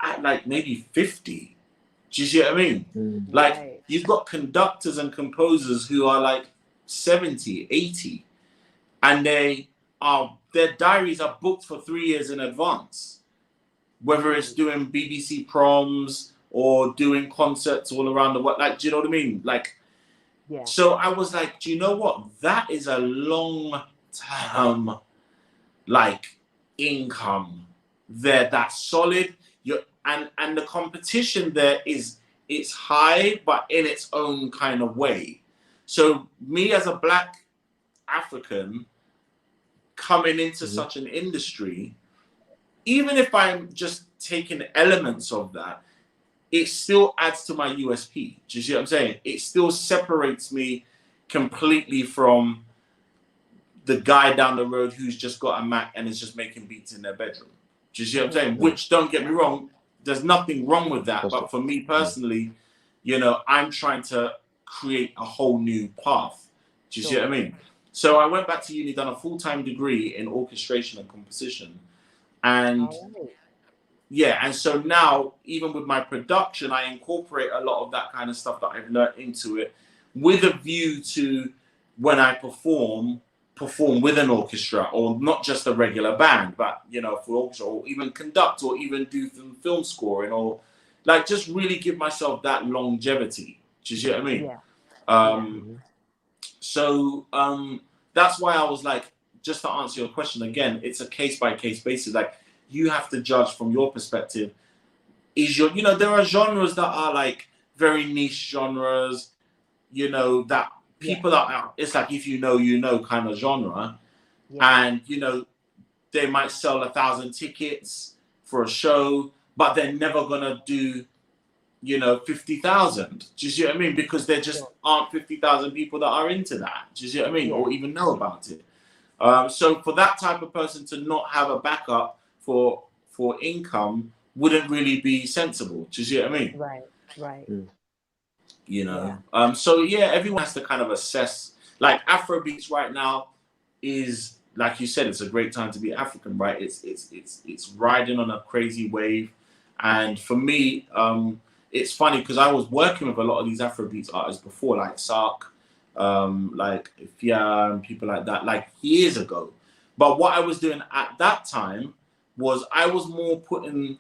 at like maybe 50. Do you see what I mean? Mm. Like, right, you've got conductors and composers who are like 70, 80, and their diaries are booked for 3 years in advance, whether it's mm, doing BBC proms or doing concerts all around the world. Like, do you know what I mean? Like, yeah, so I was like, do you know what? That is a long term, like, income there. That's solid. And the competition there it's high, but in its own kind of way. So me as a black African coming into Mhm. such an industry, even if I'm just taking elements of that, it still adds to my USP. Do you see what I'm saying? It still separates me completely from the guy down the road who's just got a Mac and is just making beats in their bedroom. Do you see what I'm saying? Which, don't get me wrong, there's nothing wrong with that. But for me personally, you know, I'm trying to create a whole new path. Do you see what I mean? So I went back to uni, done a full-time degree in orchestration and composition. And yeah, and so now, even with my production, I incorporate a lot of that kind of stuff that I've learned into it, with a view to, when I perform with an orchestra, or not just a regular band, but, you know, for orchestra, or even conduct, or even do some film scoring, or like just really give myself that longevity. Do you see what I mean? So that's why I was like, just to answer your question again, it's a case-by-case basis. Like, you have to judge from your perspective. You know, there are genres that are like very niche genres, you know, that people are, it's like, if you know kind of genre. And, you know, they might sell 1,000 tickets for a show, but they're never going to do, you know, 50,000. Do you see what I mean? Because there just aren't 50,000 people that are into that. Do you see what I mean? Or even know about it. So for that type of person to not have a backup for income wouldn't really be sensible. Do you see what I mean? Right. You know, so yeah, everyone has to kind of assess. Like, Afrobeats right now is, like you said, it's a great time to be African, right? It's riding on a crazy wave, and for me, it's funny because I was working with a lot of these Afrobeats artists before, like Sark, like Fia, and people like that, like years ago. But what I was doing at that time was I was more putting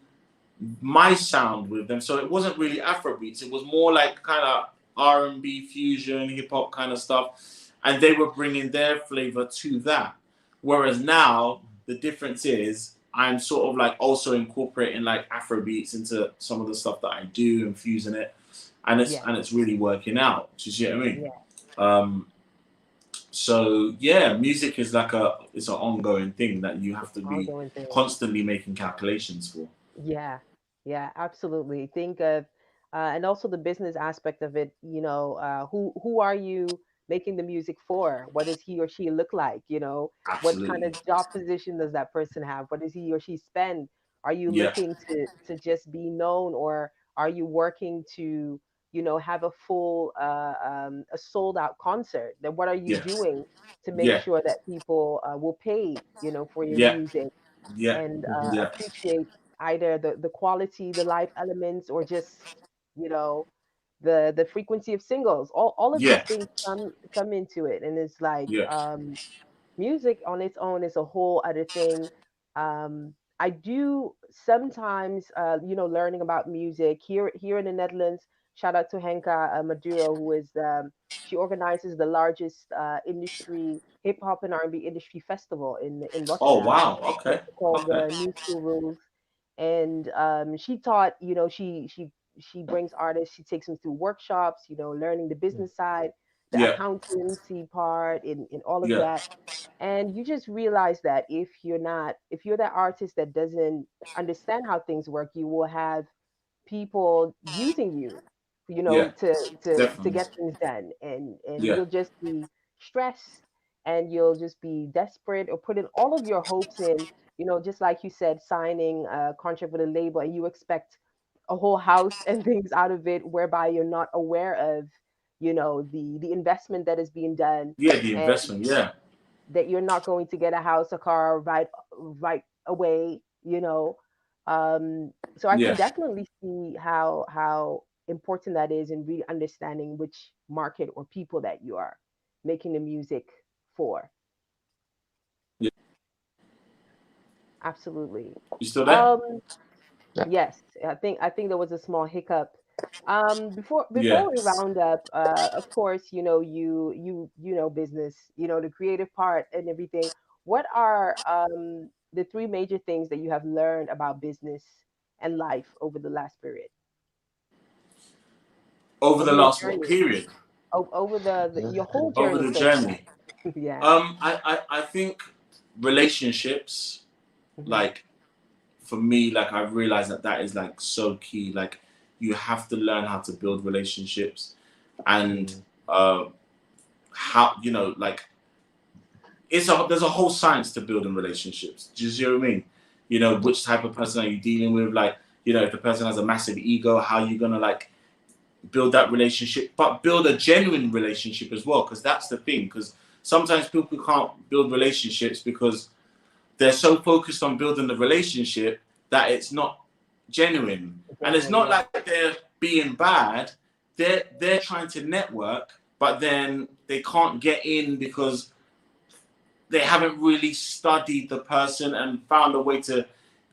my sound with them, so it wasn't really Afrobeats. It was more like kind of R&B, fusion, hip hop kind of stuff, and they were bringing their flavor to that. Whereas now the difference is I'm sort of like also incorporating like Afrobeats into some of the stuff that I do and fusing it, and it's really working out. Do you see what I mean? So yeah, music is like it's an ongoing thing that you have to be constantly making calculations for. Yeah, absolutely. Think of, and also the business aspect of it. You know, who are you making the music for? What does he or she look like? You know, what kind of job position does that person have? What does he or she spend? Are you looking to just be known, or are you working to, you know, have a full a sold out concert? Then what are you doing to make sure that people will pay, you know, for your music, and appreciate either the quality, the live elements, or just, you know, the frequency of singles? All of these things come into it, and it's like, music on its own is a whole other thing. I do sometimes, you know, learning about music here in the Netherlands. Shout out to Henka Maduro, who is she organizes the largest industry hip hop and R&B industry festival in Oh Rotterdam. wow! Okay. It's called the New School Rules, and she taught, you know, she brings artists, she takes them through workshops, you know, learning the business side, the accountancy part, in all of that. And you just realize that if you're that artist that doesn't understand how things work, you will have people using you, you know, to Definitely. get things done, and you'll just be stressed, and you'll just be desperate, or putting all of your hopes in, you know, just like you said, signing a contract with a label, and you expect a whole house and things out of it, whereby you're not aware of, you know, the investment that is being done, The and investment. that you're not going to get a house, a car right away, you know. So I can definitely see how important that is, in really understanding which market or people that you are making the music for. Yeah. Absolutely. You still there? Yes, I think there was a small hiccup. Before Yeah. we round up, of course, you know, you know business, you know, the creative part and everything. What are the three major things that you have learned about business and life over the last period, Over over the your last what journey, period? over your whole Over journey the so far? journey. Yeah. I think relationships, Hmm. like, for me, like, I've realized that is like so key. Like, you have to learn how to build relationships, and how, you know, like, there's a whole science to building relationships. Do you see what I mean? You know, which type of person are you dealing with? Like, you know, if the person has a massive ego, how are you gonna like build that relationship, but build a genuine relationship as well? Because that's the thing. Because sometimes people can't build relationships because they're so focused on building the relationship that it's not genuine. And it's not like they're being bad. They're trying to network, but then they can't get in because they haven't really studied the person and found a way to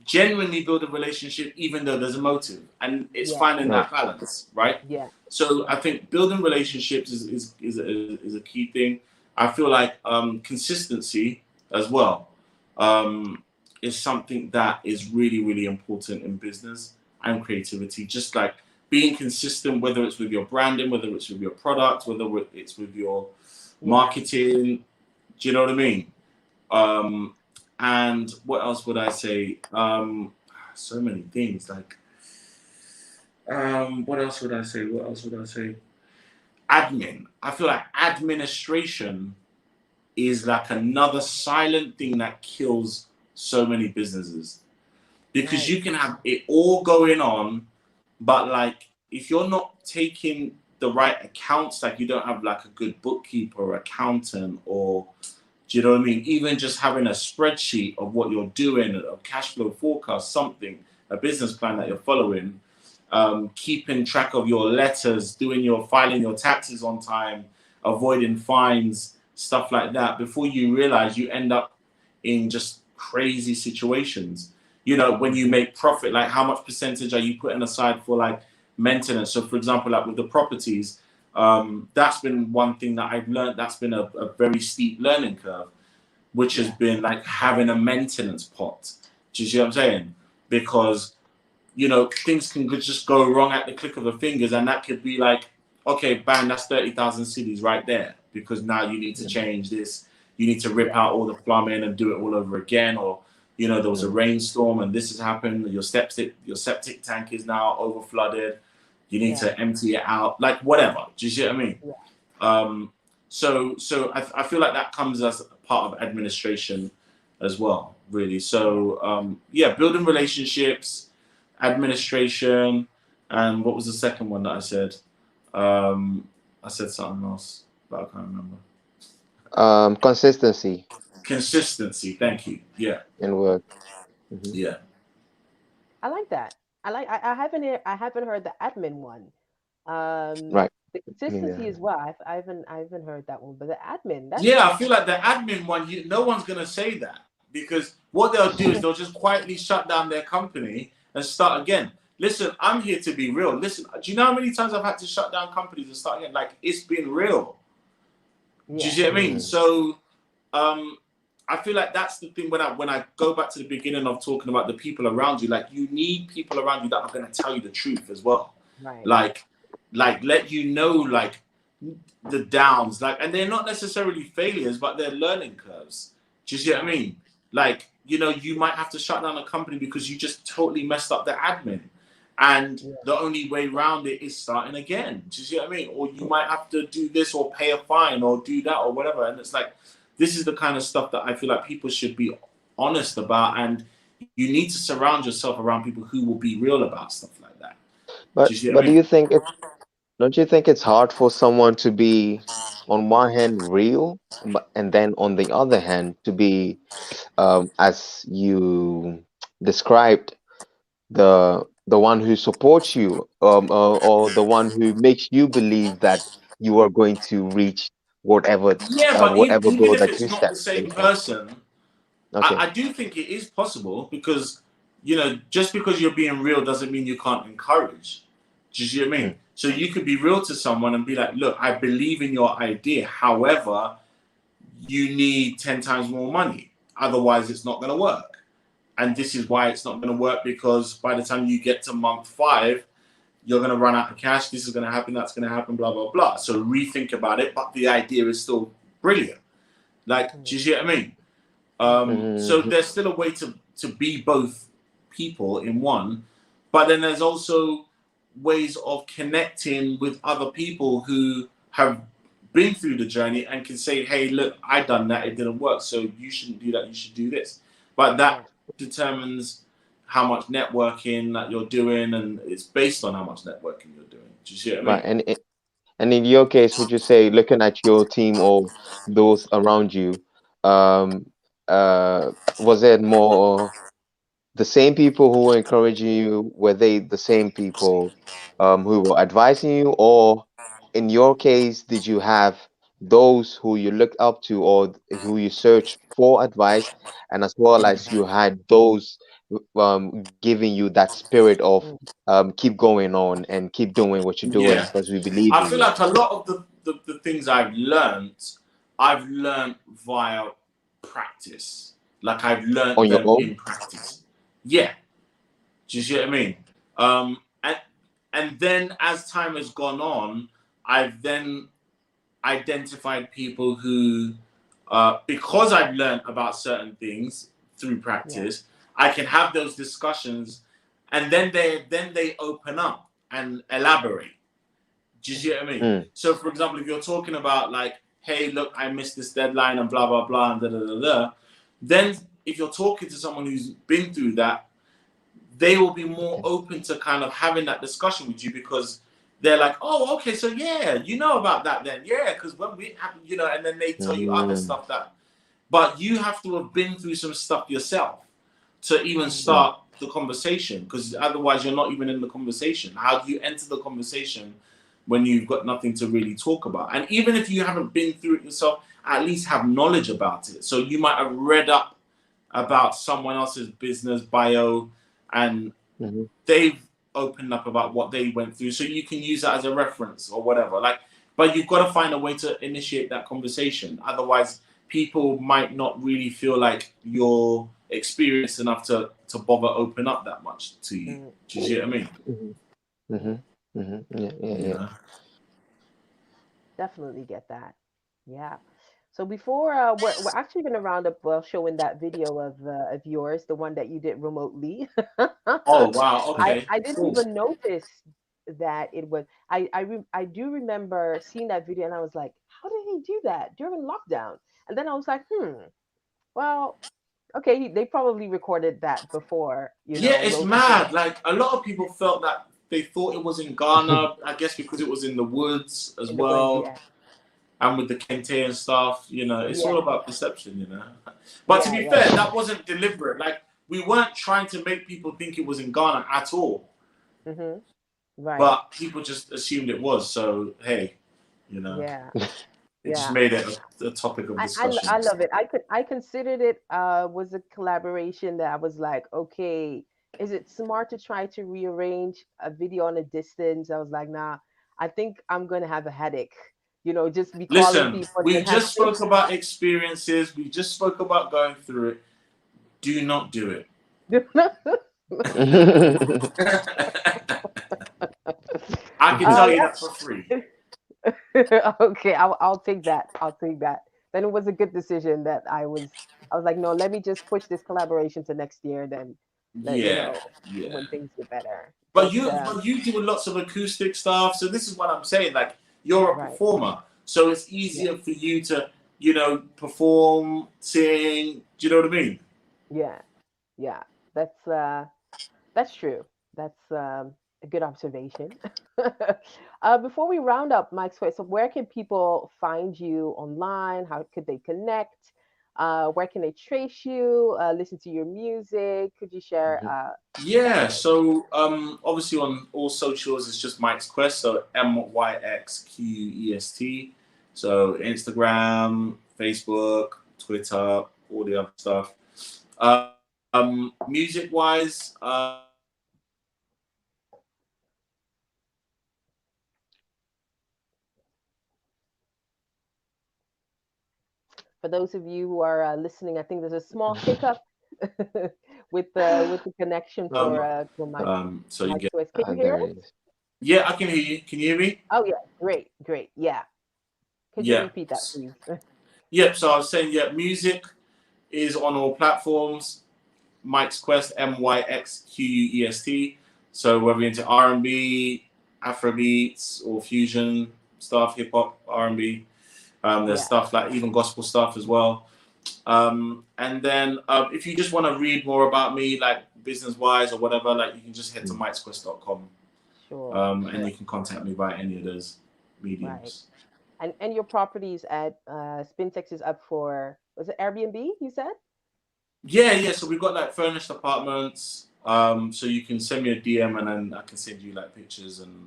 genuinely build a relationship, even though there's a motive. And it's finding that balance, right? Yeah. So I think building relationships is a key thing. I feel like consistency as well is something that is really, really important in business and creativity. Just like being consistent, whether it's with your branding, whether it's with your product, whether it's with your marketing. Do you know what I mean? And what else would I say? So many things. Like, what else would I say? What else would I say? Admin. I feel like administration is like another silent thing that kills so many businesses, because you can have it all going on, but like if you're not taking the right accounts, like you don't have like a good bookkeeper or accountant, or do you know what I mean? Even just having a spreadsheet of what you're doing, a cash flow forecast, something, a business plan that you're following, keeping track of your letters, filing your taxes on time, avoiding fines, stuff like that. Before you realize, you end up in just crazy situations. You know, when you make profit, like how much percentage are you putting aside for like maintenance? So for example, like with the properties, that's been one thing that I've learned. That's been a very steep learning curve, which has been like having a maintenance pot. Do you see what I'm saying? Because, you know, things can just go wrong at the click of the fingers, and that could be like, okay, bang, that's 30,000 cities right there, because now you need to change this. You need to rip out all the plumbing and do it all over again, or you know, there was a rainstorm and this has happened. Your septic tank is now over flooded. You need to empty it out, like whatever. Do you see what I mean? So I feel like that comes as part of administration as well, really. So building relationships, administration, and what was the second one that I said? I said something else, but I can't remember. Consistency. Consistency. Thank you. Yeah. In work. Yeah. I like that. I haven't heard the admin one. Right. The consistency as well. I haven't heard that one, but the admin. I feel like the admin one. No one's gonna say that, because what they'll do is they'll just quietly shut down their company and start again. Listen, I'm here to be real. Listen, do you know how many times I've had to shut down companies and start again? Like, it's been real. Do you see what I mean? So, I feel like that's the thing when I go back to the beginning of talking about the people around you. Like, you need people around you that are going to tell you the truth as well. Right. Like let you know like the downs, like, and they're not necessarily failures, but they're learning curves. Do you see what I mean? Like, you know, you might have to shut down a company because you just totally messed up the admin. And the only way around it is starting again. Do you see what I mean? Or you might have to do this or pay a fine or do that or whatever. And it's like, this is the kind of stuff that I feel like people should be honest about. And you need to surround yourself around people who will be real about stuff like that. But don't you think it's hard for someone to be, on one hand, real, and then on the other hand, to be, as you described, the one who supports you, or the one who makes you believe that you are going to reach whatever but even goal if that it's you not set the same in. person, I do think it is possible, because, you know, just because you're being real doesn't mean you can't encourage. Do you see what I mean? So you could be real to someone and be like, look, I believe in your idea. However, you need 10 times more money. Otherwise, it's not going to work. And this is why it's not going to work, because by the time you get to month 5, you're going to run out of cash. This is going to happen. That's going to happen, blah, blah, blah. So rethink about it. But the idea is still brilliant. Like, do you see what I mean? So there's still a way to be both people in one. But then there's also ways of connecting with other people who have been through the journey and can say, hey, look, I done that, it didn't work, so you shouldn't do that, you should do this. But that determines how much networking that you're doing, and it's based on how much networking you're doing. Do you see what I mean? Right. And in your case, would you say, looking at your team or those around you, um, was it more the same people who were encouraging you? Were they the same people who were advising you, or in your case, did you have those who you looked up to or who you searched for advice, and as well as you had those giving you that spirit of keep going on and keep doing what you're doing Yeah. because we believe I in feel you like a lot of the things I've learned via practice. Like I've learned on your them in own. practice. Yeah. Do you see what I mean? And then as time has gone on, I've then identified people who, because I've learned about certain things through practice, I can have those discussions, and then they open up and elaborate. Do you see what I mean? So, for example, if you're talking about like, hey, look, I missed this deadline and blah, blah, blah, and da, da, da, da, then if you're talking to someone who's been through that, they will be more open to kind of having that discussion with you because they're like, oh, okay, so yeah, you know about that then. Yeah, because when we have, you know, and then they tell you other stuff that, but you have to have been through some stuff yourself to even start the conversation, because otherwise you're not even in the conversation. How do you enter the conversation when you've got nothing to really talk about? And even if you haven't been through it yourself, at least have knowledge about it. So you might have read up about someone else's business bio and they've opened up about what they went through, so you can use that as a reference or whatever. Like, but you've got to find a way to initiate that conversation. Otherwise, people might not really feel like you're experienced enough to bother open up that much to you. Do you see what I mean? Yeah. Definitely get that. Yeah. So before we're actually going to round up showing that video of yours, the one that you did remotely. Oh wow! Okay. I didn't Cool. even notice that it was. I do remember seeing that video and I was like, how did he do that during lockdown? And then I was like, well, okay, they probably recorded that before, Yeah, it's most mad. people. Like a lot of people felt that they thought it was in Ghana. I guess because it was in the woods as In the woods, well. yeah. And with the kente and stuff, it's all Yeah. about perception, But to be Yeah. fair, that wasn't deliberate. Like, we weren't trying to make people think it was in Ghana at all. Right. But people just assumed it was. So, hey, Yeah. it just made it a topic of discussion. I love it. I considered it was a collaboration that I was like, okay, is it smart to try to rearrange a video on a distance? I was like, nah, I think I'm gonna have a headache. Just be calling Listen, people and we then have just spoke about experiences. We just spoke about going through it. Do not do it. I can tell you that for free. Okay, I'll take that. I'll take that. Then it was a good decision that I was like, no, let me just push this collaboration to next year. Then when things get better. But you do lots of acoustic stuff, so this is what I'm saying. Like, you're a performer, so it's easier for you to, perform, sing. Do you know what I mean? Yeah. That's true. That's a good observation. Before we round up, Myx Quest, so where can people find you online? How could they connect? Where can they trace you? Listen to your music? Could you share? Yeah. So obviously on all socials, it's just Myx Quest. So MYXQEST. So Instagram, Facebook, Twitter, all the other stuff. Music wise. For those of you who are listening, I think there's a small hiccup with the connection for Myx. So you get. Can you hear us? Yeah, I can hear you. Can you hear me? Oh yeah, great. Yeah. Could you repeat that, please? Yep. So I was saying, music is on all platforms. Myx Quest, MYXQEST. So whether you're into R&B, Afrobeats, or fusion stuff, hip hop, R&B. There's stuff like even gospel stuff as well. And then if you just want to read more about me, like business-wise or whatever, like you can just head to myxquest.com. Sure. And you can contact me by any of those mediums. Right. And your properties at Spintex is up for, was it Airbnb, you said? Yeah. So we've got like furnished apartments. So you can send me a DM and then I can send you like pictures and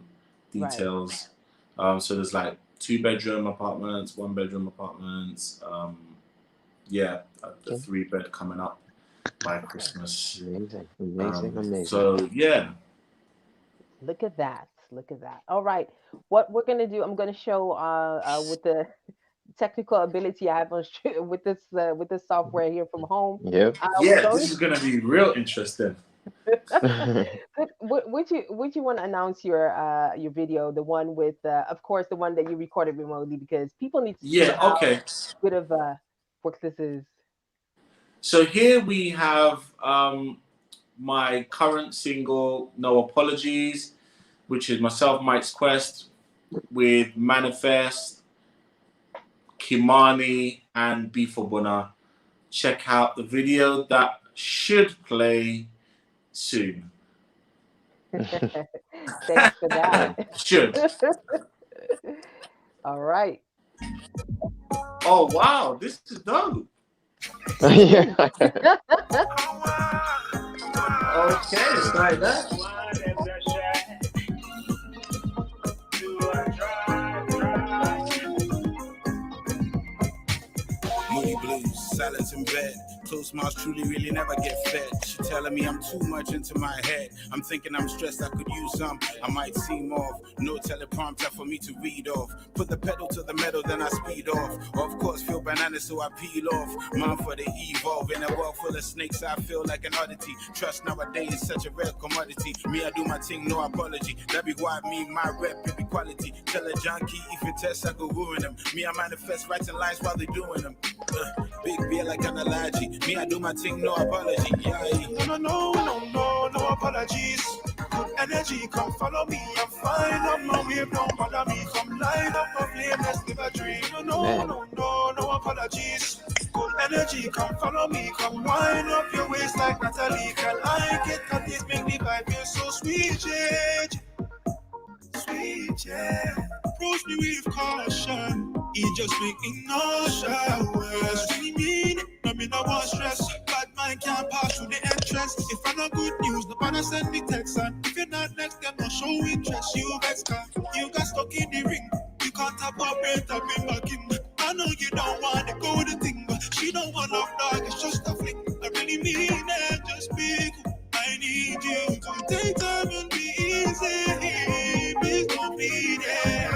details. Right. So there's like 2-bedroom apartments, 1-bedroom apartments. A 3-bed coming up by Christmas. Amazing. So yeah. Look at that. All right. What we're gonna do, I'm gonna show with the technical ability I have with this software here from home. Yeah. This is gonna be real interesting. Would you want to announce your video, the one with of course the one that you recorded remotely, because people need to see how good of what this is. So here we have my current single, No Apologies, which is myself, Myx Quest, with Manifest, Kimani, and Bifobona. Check out the video that should play soon. Thanks for that. Should. All right. Oh wow, this is dope. Yeah. Okay, it's like that. Moody blues, silence in bed. Close mouths truly really never get fed. She telling me I'm too much into my head. I'm thinking I'm stressed, I could use some. I might seem off. No teleprompter for me to read off. Put the pedal to the metal, then I speed off. Of course, feel bananas, so I peel off. Mine for the evolve. In a world full of snakes, I feel like an oddity. Trust nowadays is such a rare commodity. Me, I do my thing, no apology. That be why me, my rep, it be quality. Tell a junkie, if it tests, I go ruin them. Me, I manifest writing lines while they doing them. Big beer like an allergy. Me, I do my thing, no apology. Yeah. No apologies. Good energy, come follow me. I'm fine. I'm no wave, don't bother me. Come light up a flame, let's live a dream. No apologies. Good energy, come follow me. Come wind up your waist like Natalie. Can I get that? This make the vibe feel so sweet, Approach me with caution. It just make me nauseous. We mean it, no me no want stress. Bad mind can't pass through the entrance. If I know good news, nobody send me text. And if you're not next, them no show interest. You vex, you got stuck in the ring. You can't tap up and tap me back in. I know you don't want to go the thing, but she don't want no dog. It's just a flick. I really mean it, just be cool. I need you to take time and be easy. Please don't be there.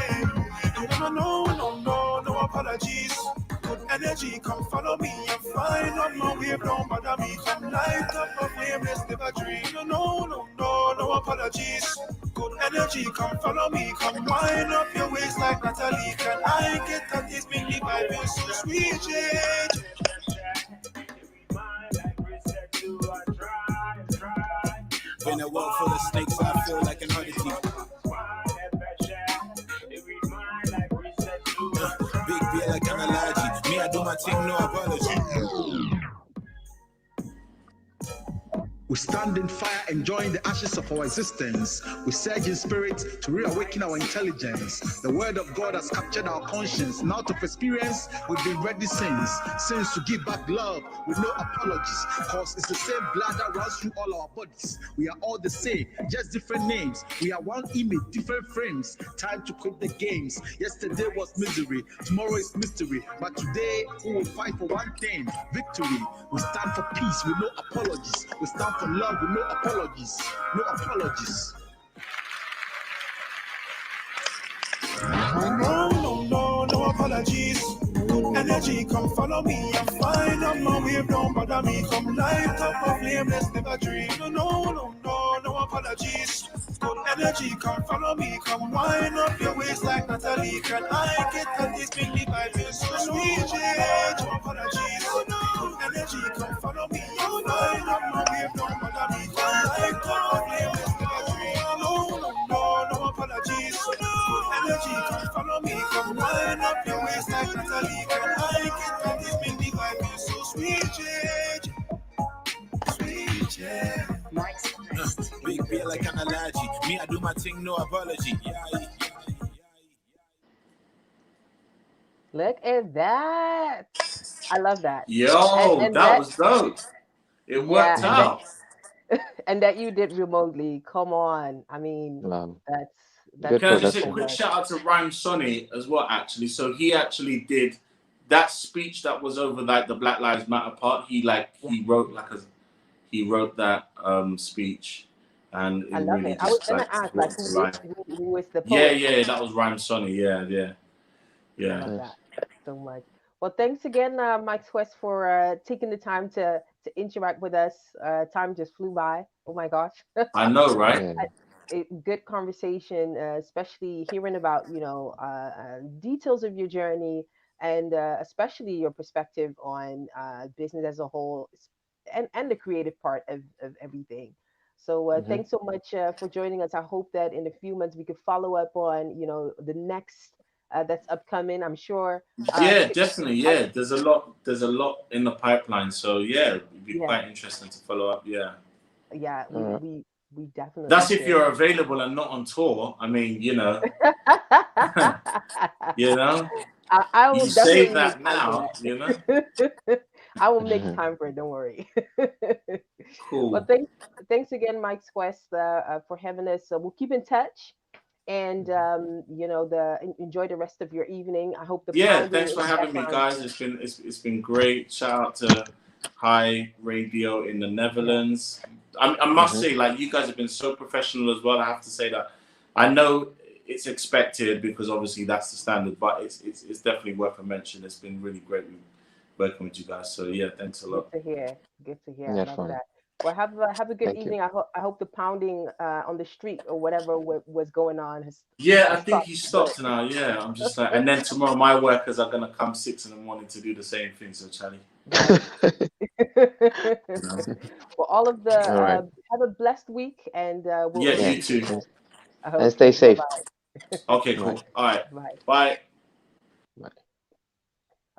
No apologies. Good energy, come follow me. I'm fine on my wave, don't bother me. Come light up a flame, let's live a dream. No apologies. Good energy, come follow me. Come wind up your waist like Natalie. Can I get that? This make me vibe feel so sweet, In a world full of snakes, I feel like an oddity. Big beer like an allergy. Me, I do my thing, no apology. We stand in fire, enjoying the ashes of our existence. We surge in spirit to reawaken our intelligence. The word of God has captured our conscience. Now to experience, we've been ready since to give back love with no apologies. Cause it's the same blood that runs through all our bodies. We are all the same, just different names. We are one image, different frames. Time to quit the games. Yesterday was misery, tomorrow is mystery. But today, we will fight for one thing, victory. We stand for peace with no apologies. We stand for love with no apologies. No apologies. No apologies. Good energy, come follow me. I'm fine on my wave, don't bother me. Come light up a flame, let's live a dream. No apologies. Good energy, come follow me. Come wind up your waist like Natalie. Can I get that? This make me vibe feel so sweet, No apologies. Good energy, come follow me. I'm fine on my wave, don't bother me. Come light up a flame, let's live a dream. No apologies. Good energy, come follow me. Come wind up your waist like Natalie. Me, I do my thing, no apology. Look at that. I love that. Yo, And that that, was dope. It yeah, worked and that Mhm. out. and that you did remotely. Come on. I mean, Wow. that's Good Can I just say a so production. quick much. shout out to Rhyme Sonny as well, actually. So he actually did that speech that was over like the Black Lives Matter part. Yeah, He wrote that speech, and I it love it. really I was just gonna like ask, like, brought it to life. who is the Yeah, poet? yeah, that was Rhyme Sonny. Yeah, yeah, I yeah. love Nice. that so much. Well, thanks again, Myx Quest, for taking the time to interact with us. Time just flew by. Oh my gosh. I know, right? Yeah. Good conversation, especially hearing about details of your journey and especially your perspective on business as a whole and the creative part of everything. So Hmm. thanks so much for joining us. I hope that in a few months we could follow up on the next that's upcoming. I'm sure. Yeah, T- definitely. I, Yeah, there's a lot. There's a lot in the pipeline. So yeah, it'd be yeah, quite interesting to follow up. Yeah, yeah, All right. we definitely that's if should. you're available and not on tour. I mean, you know, I will you say definitely make that time for now. You know, that. I will make Mhm. time for it. Don't worry. Well, cool. thanks again, Myx Quest, for having us. We'll keep in touch, and Mhm. enjoy the rest of your evening. I hope the Yeah, pounding thanks in for the having me, background. guys. It's been great. Shout out to High Radio in the Yeah, Netherlands. I must Mhm. say, like you guys have been so professional as well. I have to say that. I know it's expected because obviously that's the standard, but it's definitely worth a mention. It's been really great working with you guys. So yeah, thanks a good lot. to hear. Good to hear. I Yeah, love fun. that. Well, have a good Thank you. evening. I hope the pounding on the street or whatever was going on Yeah, I has think stopped he good. stopped now. Yeah, I'm just like, and then tomorrow my workers are gonna come 6 in the morning to do the same thing. So Charlie, Right. you know? Well, all of the All right. have a blessed week, and Yeah, we'll Yeah. you keep in too. touch. And, and stay Okay, bye safe. bye. Okay, Bye. cool. All right, Bye. bye. Bye.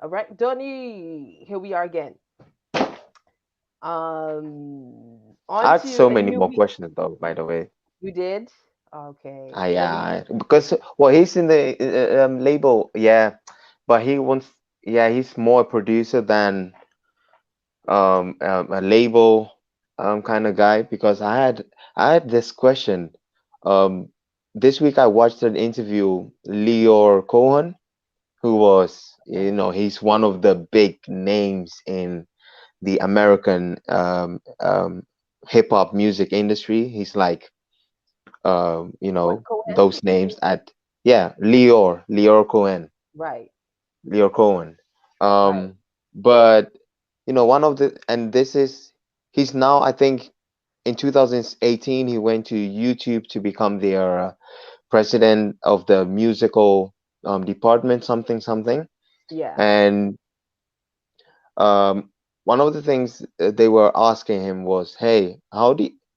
All right, Donny, here we are again. On I had to so a many new more week. questions though, by the way. You did? Okay. Ah, Well, yeah, because well, he's in the label, yeah, but he wants, yeah, he's more a producer than a label kind of guy. Because I had this question. Um, this week I watched an interview, Leo Cohen, who was, okay. he's one of the big names in the American hip hop music industry. He's like, What Cohen? those names at, yeah, Leo Cohen, Right, Leo Cohen. right. But one of the, and this is, he's now, I think, in 2018 he went to YouTube to become their president of the musical department, something something. Yeah, And um, one of the things they were asking him was, "Hey,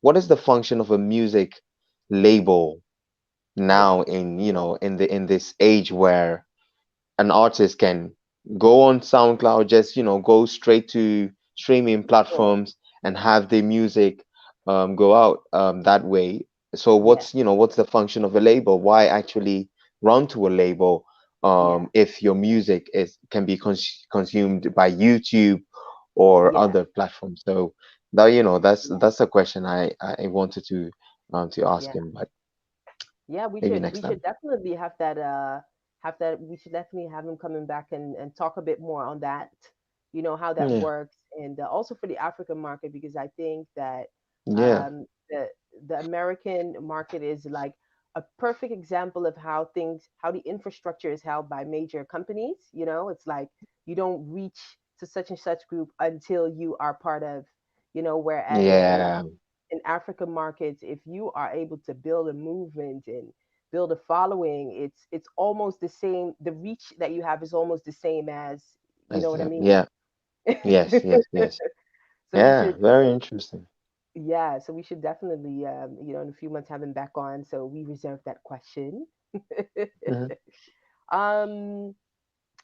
what is the function of a music label yeah, now in in this age where an artist can go on SoundCloud, just go straight to streaming sure. platforms and have their music go out that way. So Yeah, what's the function of a label? Why actually run to a label yeah, if your music can be consumed by YouTube or yeah, other platforms? So that yeah, that's a question I wanted to ask yeah. him, but Yeah, we maybe should next we should time. definitely have that we should definitely have him coming back and talk a bit more on that, how that Yeah, works, and also for the African market, because I think that yeah, um the the American market is like a perfect example of how the infrastructure is held by major companies. It's like you don't reach to such and such group until you are part of, whereas yeah. in African markets, if you are able to build a movement and build a following, it's almost the same. The reach that you have is almost the same as, you know As what I mean? yeah. Yes, yes, yes. So we Yeah, should, very interesting. yeah. So we should definitely, in a few months have him back on. So we reserve that question. Hmm. um,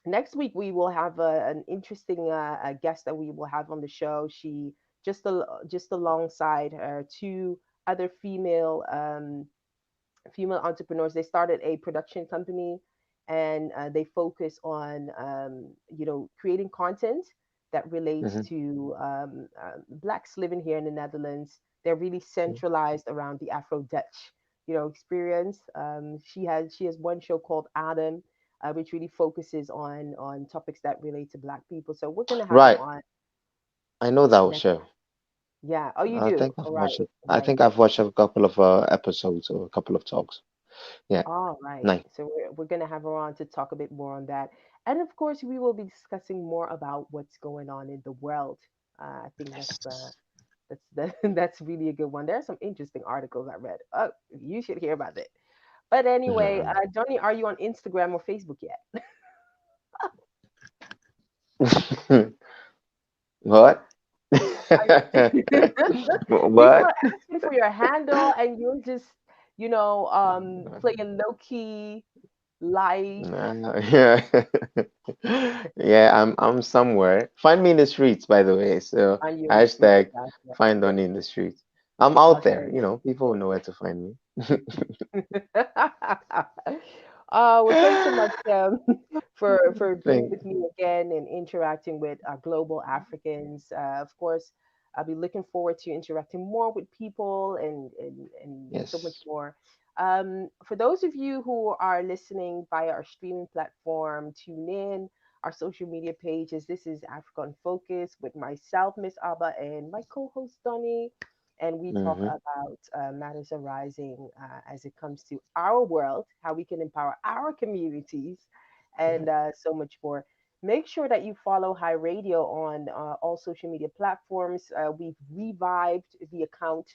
Next week we will have an interesting a guest that we will have on the show. She just alongside her two other female female entrepreneurs. They started a production company, and they focus on creating content that relates Hmm. to blacks living here in the Netherlands. They're really centralized around the Afro Dutch experience. She has one show called Adam, which really focuses on topics that relate to black people. So we're gonna have her Right. on I know that next. show. Yeah. Oh, you I do. think I've All right. watched it. I Right. think I've watched a couple of episodes or a couple of talks. Yeah. All right. Nice. So we're going to have her on to talk a bit more on that. And of course, we will be discussing more about what's going on in the world. I think Yes. that's really a good one. There are some interesting articles I read. Oh, you should hear about it. But anyway, Mhm. Johnny, are you on Instagram or Facebook yet? What? People What? are asking for your handle, and you're just, playing low key, light Yeah. Yeah, I'm somewhere. Find me in the streets, by the way. So on you in the street. hashtag Gotcha. find on in the streets. I'm out there, Okay. people know where to find me. Well, thanks so much for being Thank with me again and interacting with global Africans. Of course, I'll be looking forward to interacting more with people and so much yes. more. For those of you who are listening via our streaming platform, tune in. Our social media pages. This is Africa in Focus with myself, Miss Abba, and my co-host Donny, and we talk Hmm. about matters arising as it comes to our world, how we can empower our communities, and so much more. Make sure that you follow High Radio on all social media platforms. We've revived the account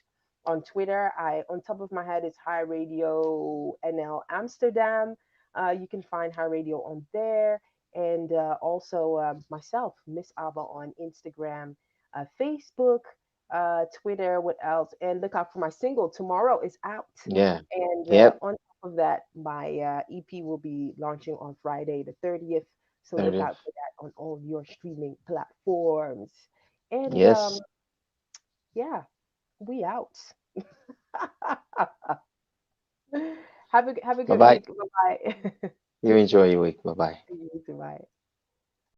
on Twitter. On top of my head, is High Radio NL Amsterdam. You can find High Radio on there, and also myself, Miss Abba, on Instagram, Facebook, Twitter, what else? And look out for my single. Tomorrow is out. Yeah. And Yep. on top of that, my EP will be launching on Friday, the 30th. So look 30th. out for that on all your streaming platforms. And Yes. yeah, we out. Have a Bye good bye. week. Bye bye. You enjoy your week. Bye bye. You too, bye.